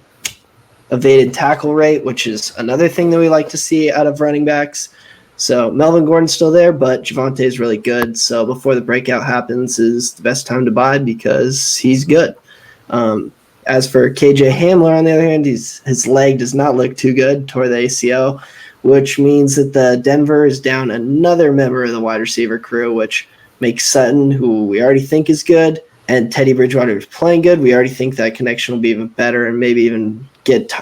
evaded tackle rate, which is another thing that we like to see out of running backs. So Melvin Gordon's still there, but Javonte is really good. So before the breakout happens is the best time to buy because he's good. As for KJ Hamler, on the other hand, his leg does not look too good, tore the ACL, which means that the Denver is down another member of the wide receiver crew, which makes Sutton, who we already think is good, and Teddy Bridgewater is playing good. We already think that connection will be even better and maybe even get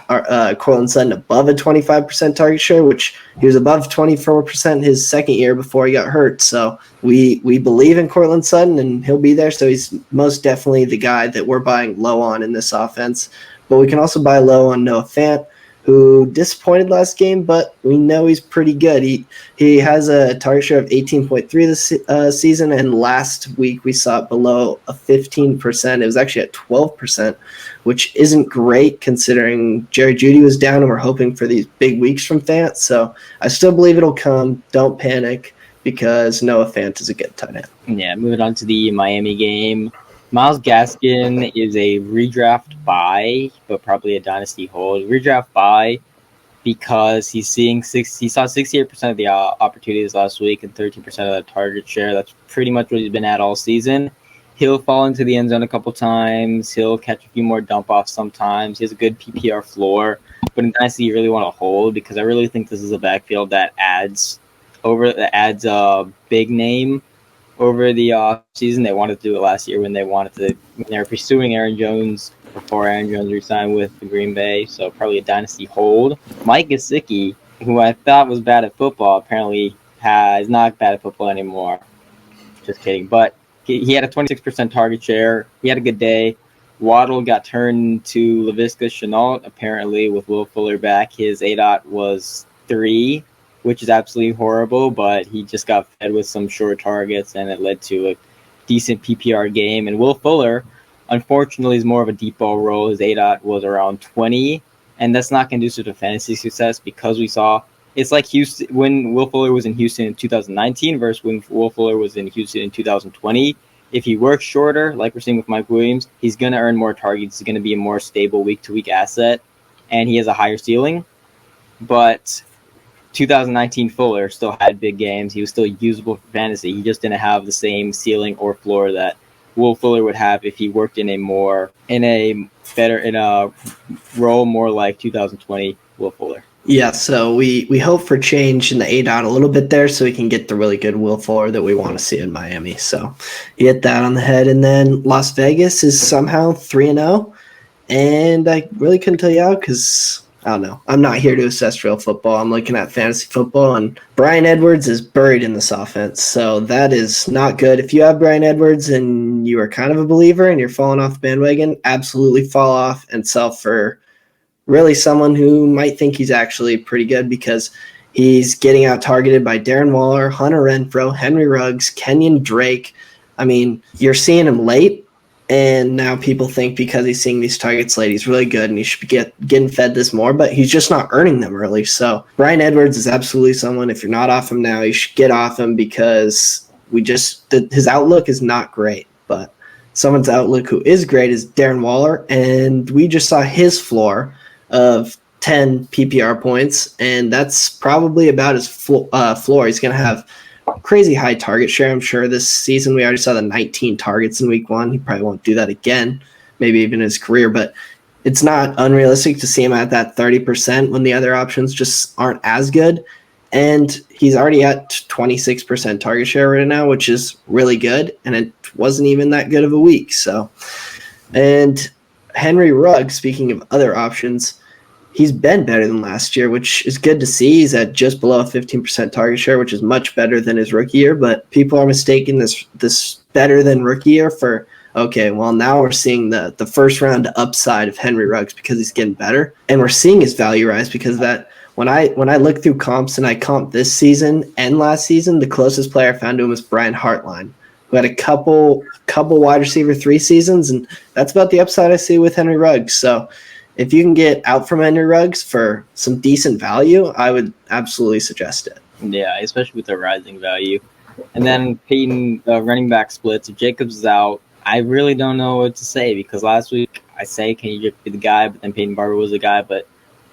Cortland Sutton above a 25% target share, which he was above 24% his second year before he got hurt. So we believe in Cortland Sutton, and he'll be there. So he's most definitely the guy that we're buying low on in this offense. But we can also buy low on Noah Fant, who disappointed last game, but we know he's pretty good. He has a target share of 18.3 this season, and last week we saw it below a 15%. It was actually at 12%, which isn't great considering Jerry Jeudy was down and we're hoping for these big weeks from Fant. So I still believe it'll come. Don't panic because Noah Fant is a good tight end. Yeah, moving on to the Miami game. Miles Gaskin is a redraft buy, but probably a dynasty hold. Redraft buy because he saw 68% of the opportunities last week and 13% of the target share. That's pretty much what he's been at all season. He'll fall into the end zone a couple times. He'll catch a few more dump-offs sometimes. He has a good PPR floor. But in dynasty, you really want to hold because I really think this is a backfield that adds a big name over the season. They wanted to do it last year when they were pursuing Aaron Jones before Aaron Jones resigned with the Green Bay. So probably a dynasty hold. Mike Gesicki, who I thought was bad at football, apparently is not bad at football anymore. Just kidding. But he had a 26% target share. He had a good day. Waddle got turned to Laviska Shenault, apparently, with Will Fuller back. His ADOT was 3, which is absolutely horrible, but he just got fed with some short targets, and it led to a decent PPR game. And Will Fuller, unfortunately, is more of a deep ball role. His ADOT was around 20, and that's not conducive to fantasy success because we saw it's like Houston when Will Fuller was in Houston in 2019 versus when Will Fuller was in Houston in 2020. If he works shorter, like we're seeing with Mike Williams, he's going to earn more targets. He's going to be a more stable week-to-week asset, and he has a higher ceiling. But 2019 Fuller still had big games. He was still usable for fantasy. He just didn't have the same ceiling or floor that Will Fuller would have if he worked in a role more like 2020 Will Fuller. Yeah, so we hope for change in the ADOT a little bit there so we can get the really good Will Fuller that we want to see in Miami. So you hit that on the head. And then Las Vegas is somehow 3-0. And I really couldn't tell you how because, I don't know, I'm not here to assess real football. I'm looking at fantasy football, and Bryan Edwards is buried in this offense. So that is not good. If you have Bryan Edwards and you are kind of a believer and you're falling off the bandwagon, absolutely fall off and sell for really someone who might think he's actually pretty good because he's getting out targeted by Darren Waller, Hunter Renfrow, Henry Ruggs, Kenyon Drake. I mean, you're seeing him late, and now people think because he's seeing these targets late, he's really good and he should be getting fed this more, but he's just not earning them early. So Bryan Edwards is absolutely someone, if you're not off him now, you should get off him because his outlook is not great. But someone's outlook who is great is Darren Waller, and we just saw his floor of 10 PPR points, and that's probably about his floor. He's going to have crazy high target share, I'm sure, this season. We already saw the 19 targets in week 1. He probably won't do that again, maybe even in his career, but it's not unrealistic to see him at that 30% when the other options just aren't as good. And he's already at 26% target share right now, which is really good, and it wasn't even that good of a week. So, and Henry Ruggs, speaking of other options, he's been better than last year, which is good to see. He's at just below 15% target share, which is much better than his rookie year. But people are mistaking this better than rookie year for, okay, well, now we're seeing the first round upside of Henry Ruggs because he's getting better. And we're seeing his value rise because that when I look through comps and I comp this season and last season, the closest player I found to him was Brian Hartline, who had a couple wide receiver 3 seasons, and that's about the upside I see with Henry Ruggs. So if you can get out from Henry Ruggs for some decent value, I would absolutely suggest it. Yeah, especially with the rising value. And then Peyton, running back splits. If Jacobs is out, I really don't know what to say because last week I say, can you be the guy? But then Peyton Barber was the guy. But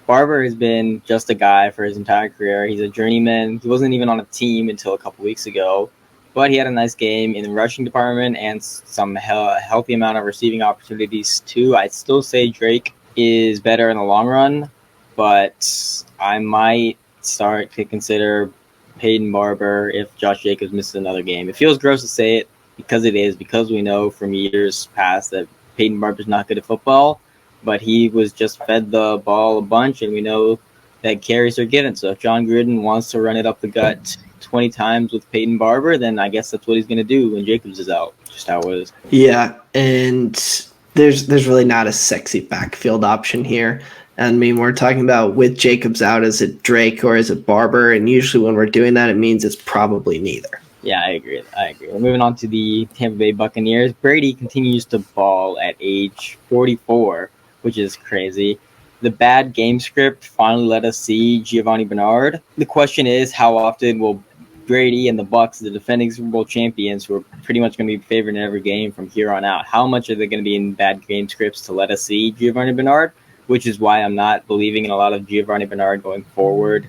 Barber has been just a guy for his entire career. He's a journeyman. He wasn't even on a team until a couple weeks ago. But he had a nice game in the rushing department and some healthy amount of receiving opportunities too. I'd still say Drake is better in the long run, but I might start to consider Peyton Barber if Josh Jacobs misses another game. It feels gross to say it because we know from years past that Peyton Barber's not good at football, but he was just fed the ball a bunch, and we know that carries are given. So if John Gruden wants to run it up the gut 20 times with Peyton Barber, then I guess that's what he's going to do when Jacobs is out. Just how it is. Yeah, and there's really not a sexy backfield option here. I mean, we're talking about with Jacobs out, is it Drake or is it Barber? And usually when we're doing that, it means it's probably neither. Yeah, I agree. We're moving on to the Tampa Bay Buccaneers. Brady continues to ball at age 44, which is crazy. The bad game script finally let us see Giovanni Bernard. The question is, how often will Brady and the Bucs, the defending Super Bowl champions, who are pretty much going to be favored in every game from here on out. How much are they going to be in bad game scripts to let us see Giovanni Bernard? Which is why I'm not believing in a lot of Giovanni Bernard going forward,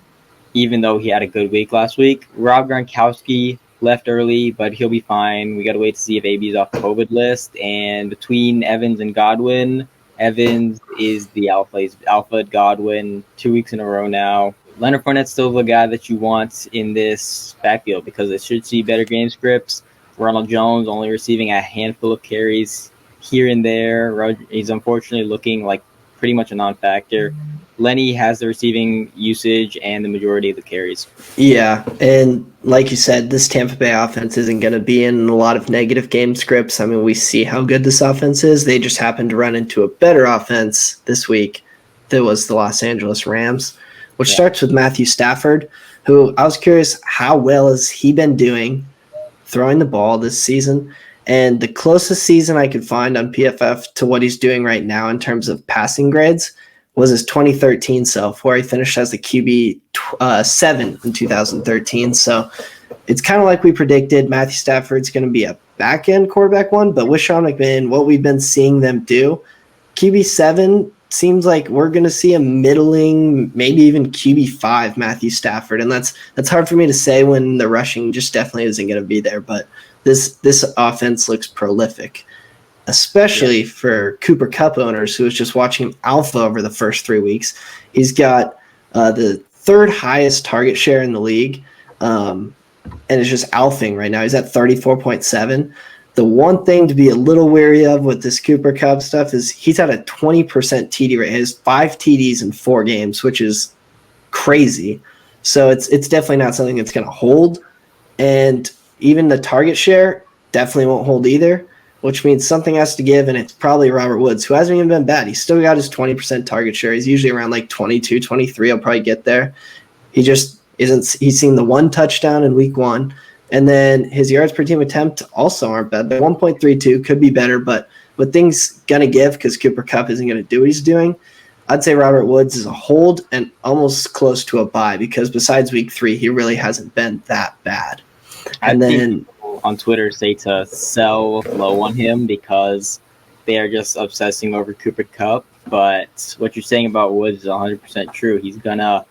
even though he had a good week last week. Rob Gronkowski left early, but he'll be fine. We got to wait to see if AB's off the COVID list. And between Evans and Godwin, Evans is the alpha. He's alpha Godwin 2 weeks in a row now. Leonard Fournette's still the guy that you want in this backfield because it should see better game scripts. Ronald Jones only receiving a handful of carries here and there. He's unfortunately looking like pretty much a non-factor. Lenny has the receiving usage and the majority of the carries. Yeah, and like you said, this Tampa Bay offense isn't going to be in a lot of negative game scripts. I mean, we see how good this offense is. They just happened to run into a better offense this week that was the Los Angeles Rams, which starts with Matthew Stafford, who I was curious how well has he been doing throwing the ball this season. And the closest season I could find on PFF to what he's doing right now in terms of passing grades was his 2013 self, where he finished as the QB 7 in 2013. So it's kind of like we predicted. Matthew Stafford's going to be a back-end quarterback one, but with Sean McVay, what we've been seeing them do, QB 7 seems like we're going to see a middling, maybe even QB5 Matthew Stafford, and that's hard for me to say when the rushing just definitely isn't going to be there, but this offense looks prolific, especially for Cooper Kupp owners who was just watching him alpha over the first 3 weeks. He's got the third highest target share in the league, and is just alphing right now. He's at 34.7. The one thing to be a little wary of with this Cooper Kupp stuff is he's at a 20% TD rate. He has 5 TDs in 4 games, which is crazy. So it's definitely not something that's going to hold. And even the target share definitely won't hold either, which means something has to give, and it's probably Robert Woods, who hasn't even been bad. He's still got his 20% target share. He's usually around like 22, 23. He'll probably get there. He just isn't – he's seen the 1 touchdown in week 1. And then his yards per team attempt also aren't bad. They're 1.32, could be better, but with things going to give because Cooper Kupp isn't going to do what he's doing, I'd say Robert Woods is a hold and almost close to a buy because besides week 3, he really hasn't been that bad. And then on Twitter say to sell low on him because they are just obsessing over Cooper Kupp. But what you're saying about Woods is 100% true. He's gonna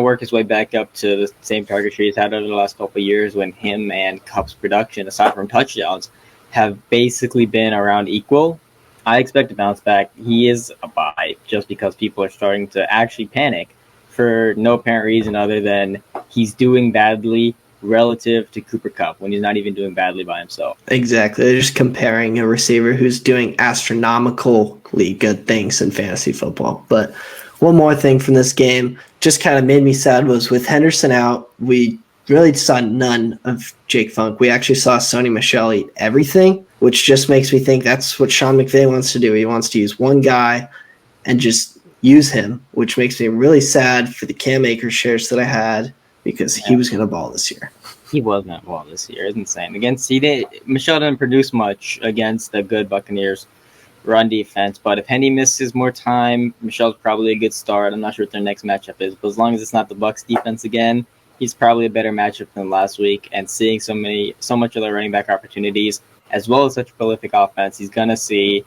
work his way back up to the same target share he's had over the last couple of years when him and Kupp's production, aside from touchdowns, have basically been around equal. I expect to bounce back. He is a buy just because people are starting to actually panic for no apparent reason other than he's doing badly relative to Cooper Kupp when he's not even doing badly by himself. Exactly. They're just comparing a receiver who's doing astronomically good things in fantasy football. But one more thing from this game just kind of made me sad was with Henderson out, we really saw none of Jake Funk. We actually saw Sony Michel eat everything, which just makes me think that's what Sean McVay wants to do. He wants to use one guy and just use him, which makes me really sad for the Cam Akers shares that I had because he was going to ball this year. He was going to ball this year. It's insane. Michel didn't produce much against the good Buccaneers run defense, but if Hendy misses more time, Michel's probably a good start. I'm not sure what their next matchup is, but as long as it's not the Bucs defense again, he's probably a better matchup than last week. And seeing so much of the running back opportunities, as well as such a prolific offense, he's gonna see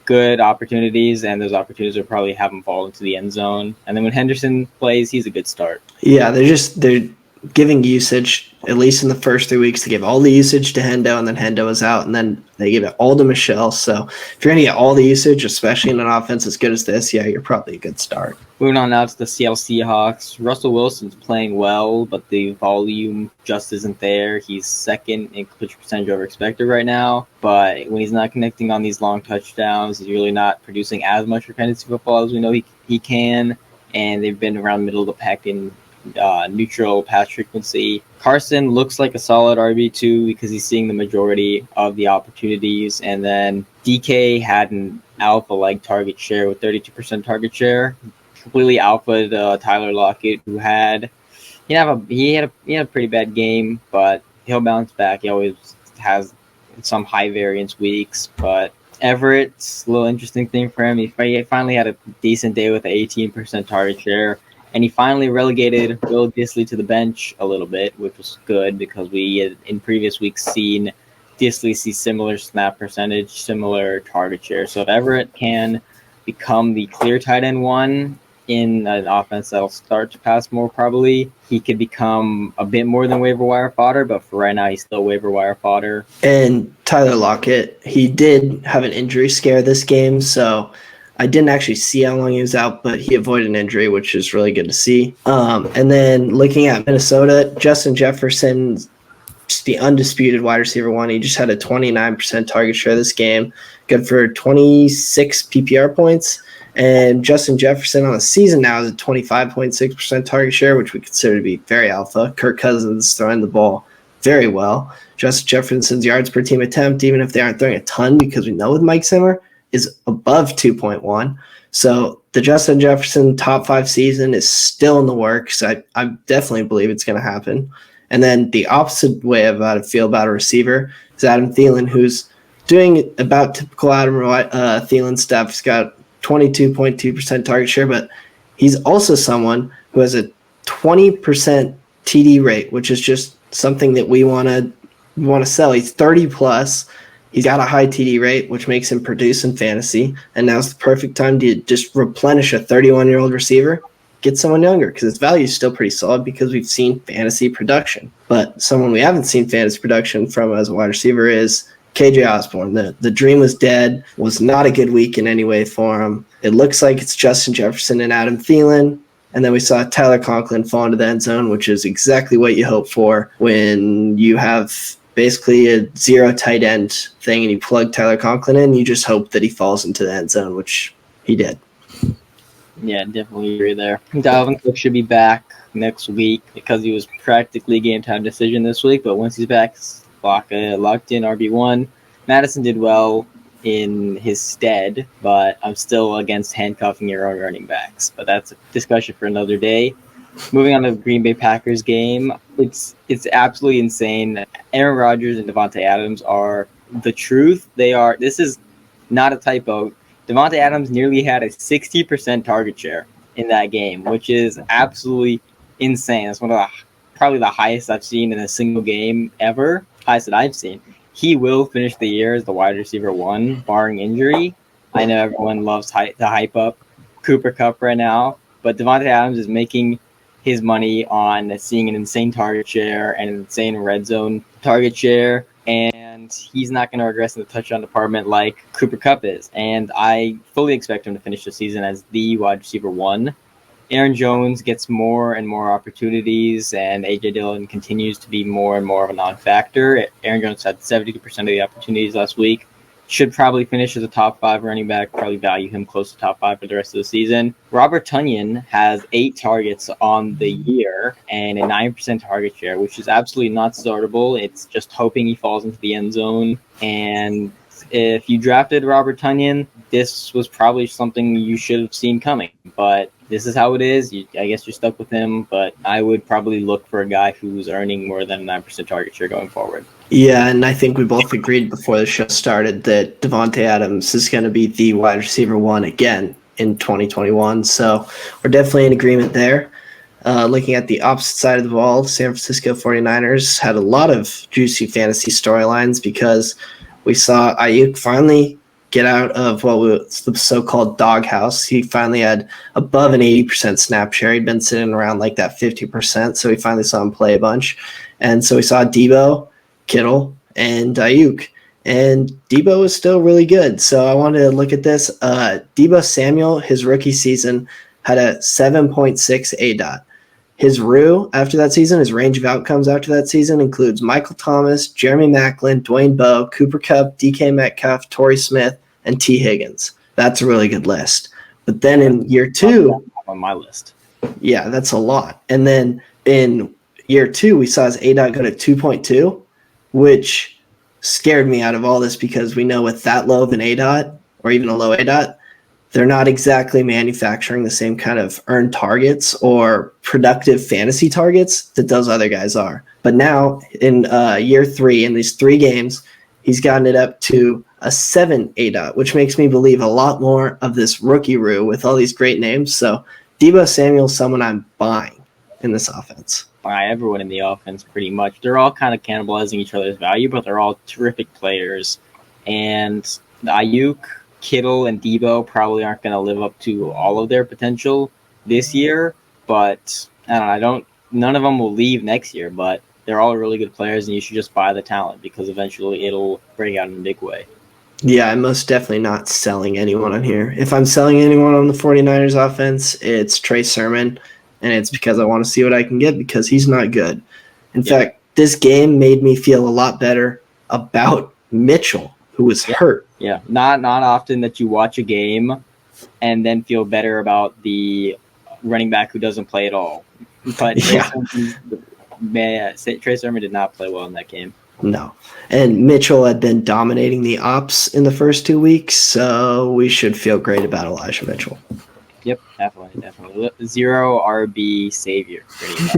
good opportunities, and those opportunities will probably have him fall into the end zone. And then when Henderson plays, he's a good start. Yeah, they're giving usage, at least in the first 3 weeks. They gave all the usage to Hendo, and then Hendo was out, and then they gave it all to Michel. So if you're going to get all the usage, especially in an offense as good as this, yeah, you're probably a good start. Moving on now to the Seattle Seahawks. Russell Wilson's playing well, but the volume just isn't there. He's second in completion percentage over expected right now, but when he's not connecting on these long touchdowns, he's really not producing as much for fantasy football as we know he can, and they've been around the middle of the pack in neutral pass frequency. Carson looks like a solid RB2 because he's seeing the majority of the opportunities, and then DK had an alpha-like target share with 32% target share. Completely alphaed Tyler Lockett, who had a pretty bad game, but he'll bounce back. He always has some high variance weeks, but Everett's a little interesting thing for him. He finally had a decent day with an 18% target share. And he finally relegated Will Dissly to the bench a little bit, which was good because we had in previous weeks seen Dissly see similar snap percentage, similar target share. So if Everett can become the clear tight end one in an offense that'll start to pass more, probably he could become a bit more than waiver wire fodder, but for right now he's still waiver wire fodder. And Tyler Lockett, he did have an injury scare this game, so I didn't actually see how long he was out, but he avoided an injury, which is really good to see. And then looking at Minnesota, Justin Jefferson, just the undisputed wide receiver one. He just had a 29% target share this game, good for 26 PPR points. And Justin Jefferson on the season now is a 25.6% target share, which we consider to be very alpha. Kirk Cousins throwing the ball very well. Justin Jefferson's yards per team attempt, even if they aren't throwing a ton, because we know with Mike Zimmer, is above 2.1. So the Justin Jefferson top 5 season is still in the works. I definitely believe it's going to happen. And then the opposite way of how to feel about a receiver is Adam Thielen, who's doing about typical Adam Thielen stuff. He's got 22.2% target share, but he's also someone who has a 20% TD rate, which is just something that we want to sell. He's 30 plus. He's got a high TD rate, which makes him produce in fantasy. And now's the perfect time to just replenish a 31-year-old receiver, get someone younger, because his value is still pretty solid because we've seen fantasy production. But someone we haven't seen fantasy production from as a wide receiver is KJ Osborne. The dream was dead, was not a good week in any way for him. It looks like it's Justin Jefferson and Adam Thielen. And then we saw Tyler Conklin fall into the end zone, which is exactly what you hope for when you have basically a zero tight end thing and you plug Tyler Conklin in. You just hope that he falls into the end zone, which he did. Yeah, definitely agree there. Dalvin Cook should be back next week because he was practically game time decision this week. But once he's back, locked in RB1. Madison did well in his stead, but I'm still against handcuffing your own running backs. But that's a discussion for another day. Moving on to the Green Bay Packers game, it's absolutely insane. Aaron Rodgers and Devonte Adams are the truth. This is not a typo. Devonta Adams nearly had a 60% target share in that game, which is absolutely insane. That's probably the highest I've seen in a single game ever. Highest that I've seen. He will finish the year as the wide receiver one, barring injury. I know everyone loves to hype up Cooper Kupp right now, but Devonta Adams is making his money on seeing an insane target share and an insane red zone target share. And he's not going to regress in the touchdown department like Cooper Kupp is. And I fully expect him to finish the season as the wide receiver one. Aaron Jones gets more and more opportunities, and A.J. Dillon continues to be more and more of a non-factor. Aaron Jones had 72% of the opportunities last week. Should probably finish as a top 5 running back, probably value him close to top 5 for the rest of the season. Robert Tonyan has 8 targets on the year and a 9% target share, which is absolutely not startable. It's just hoping he falls into the end zone. And if you drafted Robert Tonyan, this was probably something you should have seen coming. But this is how it is. I guess you're stuck with him, but I would probably look for a guy who's earning more than a 9% target share going forward. Yeah, and I think we both agreed before the show started that Devonte Adams is going to be the wide receiver one again in 2021. So we're definitely in agreement there. Looking at the opposite side of the ball, San Francisco 49ers had a lot of juicy fantasy storylines because we saw Ayuk finally get out of what was the so-called doghouse. He finally had above an 80% snap share. He'd been sitting around like that 50%, so we finally saw him play a bunch. And so we saw Debo, Kittle, and Ayuk. And Debo is still really good. So I wanted to look at this. Debo Samuel, his rookie season, had a 7.6 ADOT. His RU after that season, his range of outcomes after that season includes Michael Thomas, Jeremy Maclin, Dwayne Bowe, Cooper Kupp, DK Metcalf, Torrey Smith, and T. Higgins. That's a really good list. But then in year 2, on my list. Yeah, that's a lot. And then in year 2, we saw his ADOT go to 2.2, which scared me out of all this because we know with that low of an ADOT or even a low ADOT, they're not exactly manufacturing the same kind of earned targets or productive fantasy targets that those other guys are. But now in year 3, in these 3 games, he's gotten it up to a 7 ADOT, which makes me believe a lot more of this rookie RU with all these great names. So Deebo Samuel's someone I'm buying in this offense. By everyone in the offense, pretty much. They're all kind of cannibalizing each other's value, but they're all terrific players. And Ayuk, Kittle, and Deebo probably aren't going to live up to all of their potential this year, but I don't know, none of them will leave next year, but they're all really good players, and you should just buy the talent because eventually it'll break out in a big way. Yeah, I'm most definitely not selling anyone on here. If I'm selling anyone on the 49ers offense, it's Trey Sermon, and it's because I want to see what I can get because he's not good. In fact, this game made me feel a lot better about Mitchell, who was hurt. Yeah, not often that you watch a game and then feel better about the running back who doesn't play at all. But Trey Sermon did not play well in that game. No. And Mitchell had been dominating the ops in the first 2 weeks, so we should feel great about Elijah Mitchell. Yep, definitely. Zero RB savior.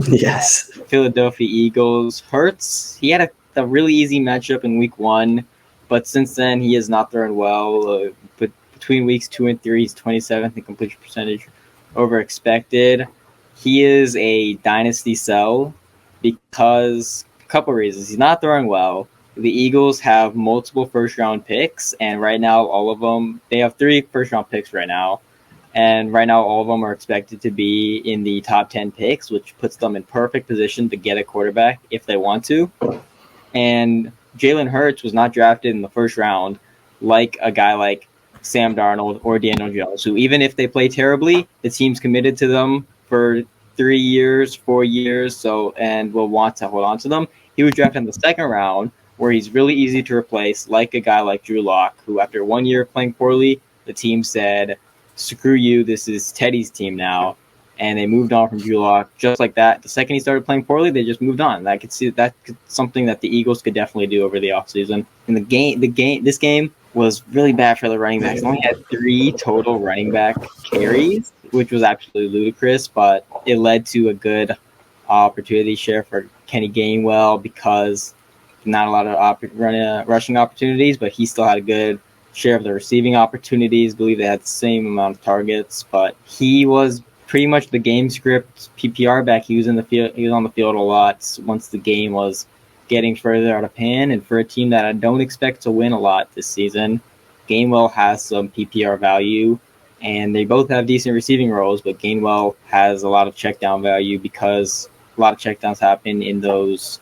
Yes. Philadelphia Eagles. Hurts, he had a really easy matchup in week 1, but since then he has not thrown well. But between weeks 2 and 3, he's 27th in completion percentage over expected. He is a dynasty sell because a couple reasons. He's not throwing well. The Eagles have multiple first-round picks, and right now all of them, they have 3 first-round picks right now, and right now all of them are expected to be in the top 10 picks, which puts them in perfect position to get a quarterback if they want to. And Jalen Hurts was not drafted in the first round like a guy like Sam Darnold or Daniel Jones, who even if they play terribly, the team's committed to them for 3 years, 4 years, and will want to hold on to them. He was drafted in the second round, where he's really easy to replace, like a guy like Drew Lock, who after 1 year of playing poorly, the team said, screw you, this is Teddy's team now. And they moved on from Drew Lock just like that. The second he started playing poorly, they just moved on. I could see something that the Eagles could definitely do over the offseason. And this game was really bad for the running backs. They only had 3 total running back carries, which was absolutely ludicrous, but it led to a good opportunity share for Kenny Gainwell because not a lot of rushing opportunities, but he still had a good share of the receiving opportunities. I believe they had the same amount of targets, but he was pretty much the game script PPR back. He was in the field. He was on the field a lot once the game was getting further out of hand. And for a team that I don't expect to win a lot this season, Gainwell has some PPR value, and they both have decent receiving roles. But Gainwell has a lot of check down value because a lot of checkdowns happen in those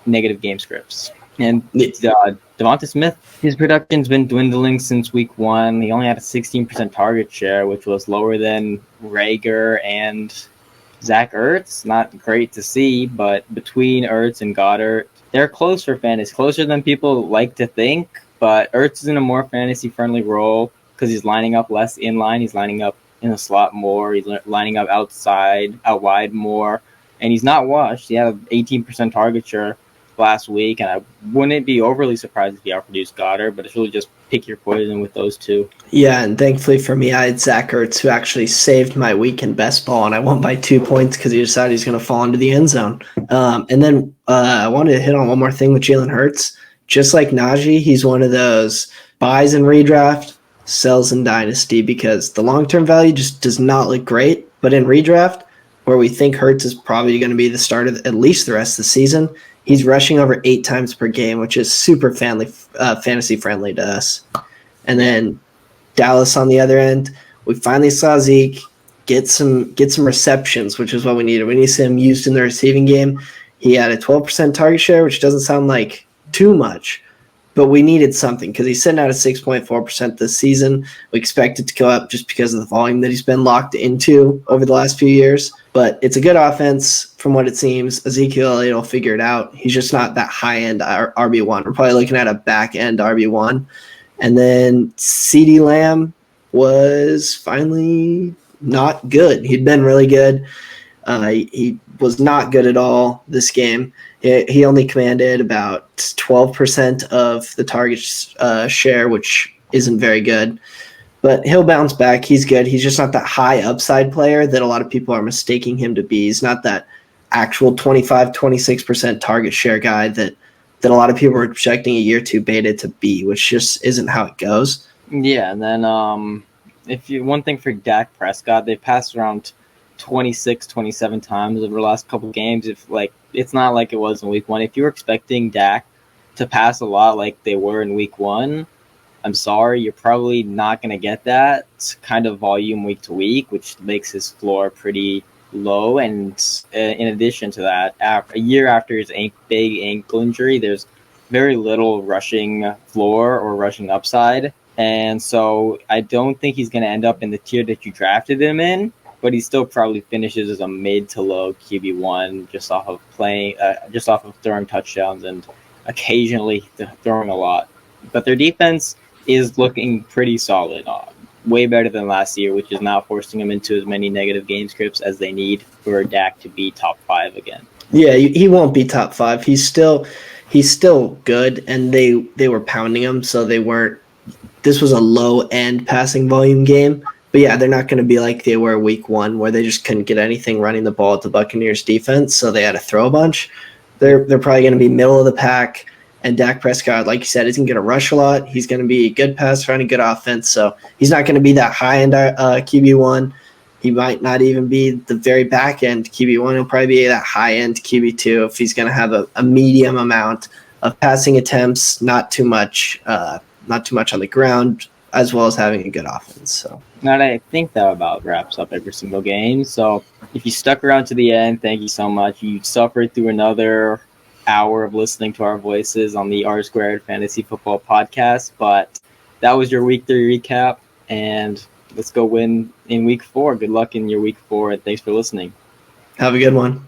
negative game scripts. And Devonta Smith, his production's been dwindling since week 1. He only had a 16% target share, which was lower than Rager and Zach Ertz. Not great to see, but between Ertz and Goddard, they're close for fantasy, closer than people like to think. But Ertz is in a more fantasy-friendly role because he's lining up less inline. He's lining up in the slot more. He's lining up out wide more. And he's not washed. He had an 18% target share last week, and I wouldn't be overly surprised if he outproduced Goddard, but it's really just pick your poison with those two. Yeah, and thankfully for me, I had Zach Ertz, who actually saved my week in best ball, and I won by 2 points because he decided he's going to fall into the end zone. And then I wanted to hit on one more thing with Jalen Hurts. Just like Najee, he's one of those buys in redraft, sells in dynasty, because the long-term value just does not look great, but in redraft, where we think Hurts is probably going to be the starter at least the rest of the season, he's rushing over 8 times per game, which is super fantasy friendly to us. And then Dallas on the other end, we finally saw Zeke get some receptions, which is what we needed. We need to see him used in the receiving game. He had a 12% target share, which doesn't sound like too much, but we needed something because he's sitting at a 6.4% this season. We expect it to go up just because of the volume that he's been locked into over the last few years. But it's a good offense from what it seems. Ezekiel Elliott will figure it out. He's just not that high-end RB1. We're probably looking at a back-end RB1. And then CeeDee Lamb was finally not good. He'd been really good. He was not good at all this game. He only commanded about 12% of the target share, which isn't very good. But he'll bounce back. He's good. He's just not that high upside player that a lot of people are mistaking him to be. He's not that actual 25, 26% target share guy that a lot of people were projecting a year 2 beta to be, which just isn't how it goes. Yeah, and then one thing for Dak Prescott, they passed around 26, 27 times over the last couple games. It's not like it was in week one. If you were expecting Dak to pass a lot like they were in week one, I'm sorry, you're probably not going to get that kind of volume week to week, which makes his floor pretty low. And in addition to that, a year after his big ankle injury, there's very little rushing floor or rushing upside. And so I don't think he's going to end up in the tier that you drafted him in, but he still probably finishes as a mid to low QB1 just off of throwing touchdowns and occasionally throwing a lot. But their defense is looking pretty solid, way better than last year, which is not forcing them into as many negative game scripts as they need for Dak to be top 5 again. Yeah, he won't be top 5. He's still good, and they were pounding him, so they weren't. This was a low-end passing volume game. But yeah, they're not going to be like they were week one, where they just couldn't get anything running the ball at the Buccaneers defense, so they had to throw a bunch. They're probably going to be middle of the pack, and Dak Prescott, like you said, isn't going to rush a lot. He's going to be a good pass running, good offense, so he's not going to be that high-end QB1. He might not even be the very back-end QB1. He'll probably be that high-end QB2 if he's going to have a medium amount of passing attempts, not too much on the ground, as well as having a good offense. So now I think that about wraps up every single game. So if you stuck around to the end, thank you so much. You suffered through another hour of listening to our voices on the R Squared Fantasy Football Podcast. But that was your Week 3 recap, and let's go win in Week 4. Good luck in your Week 4, and thanks for listening. Have a good one.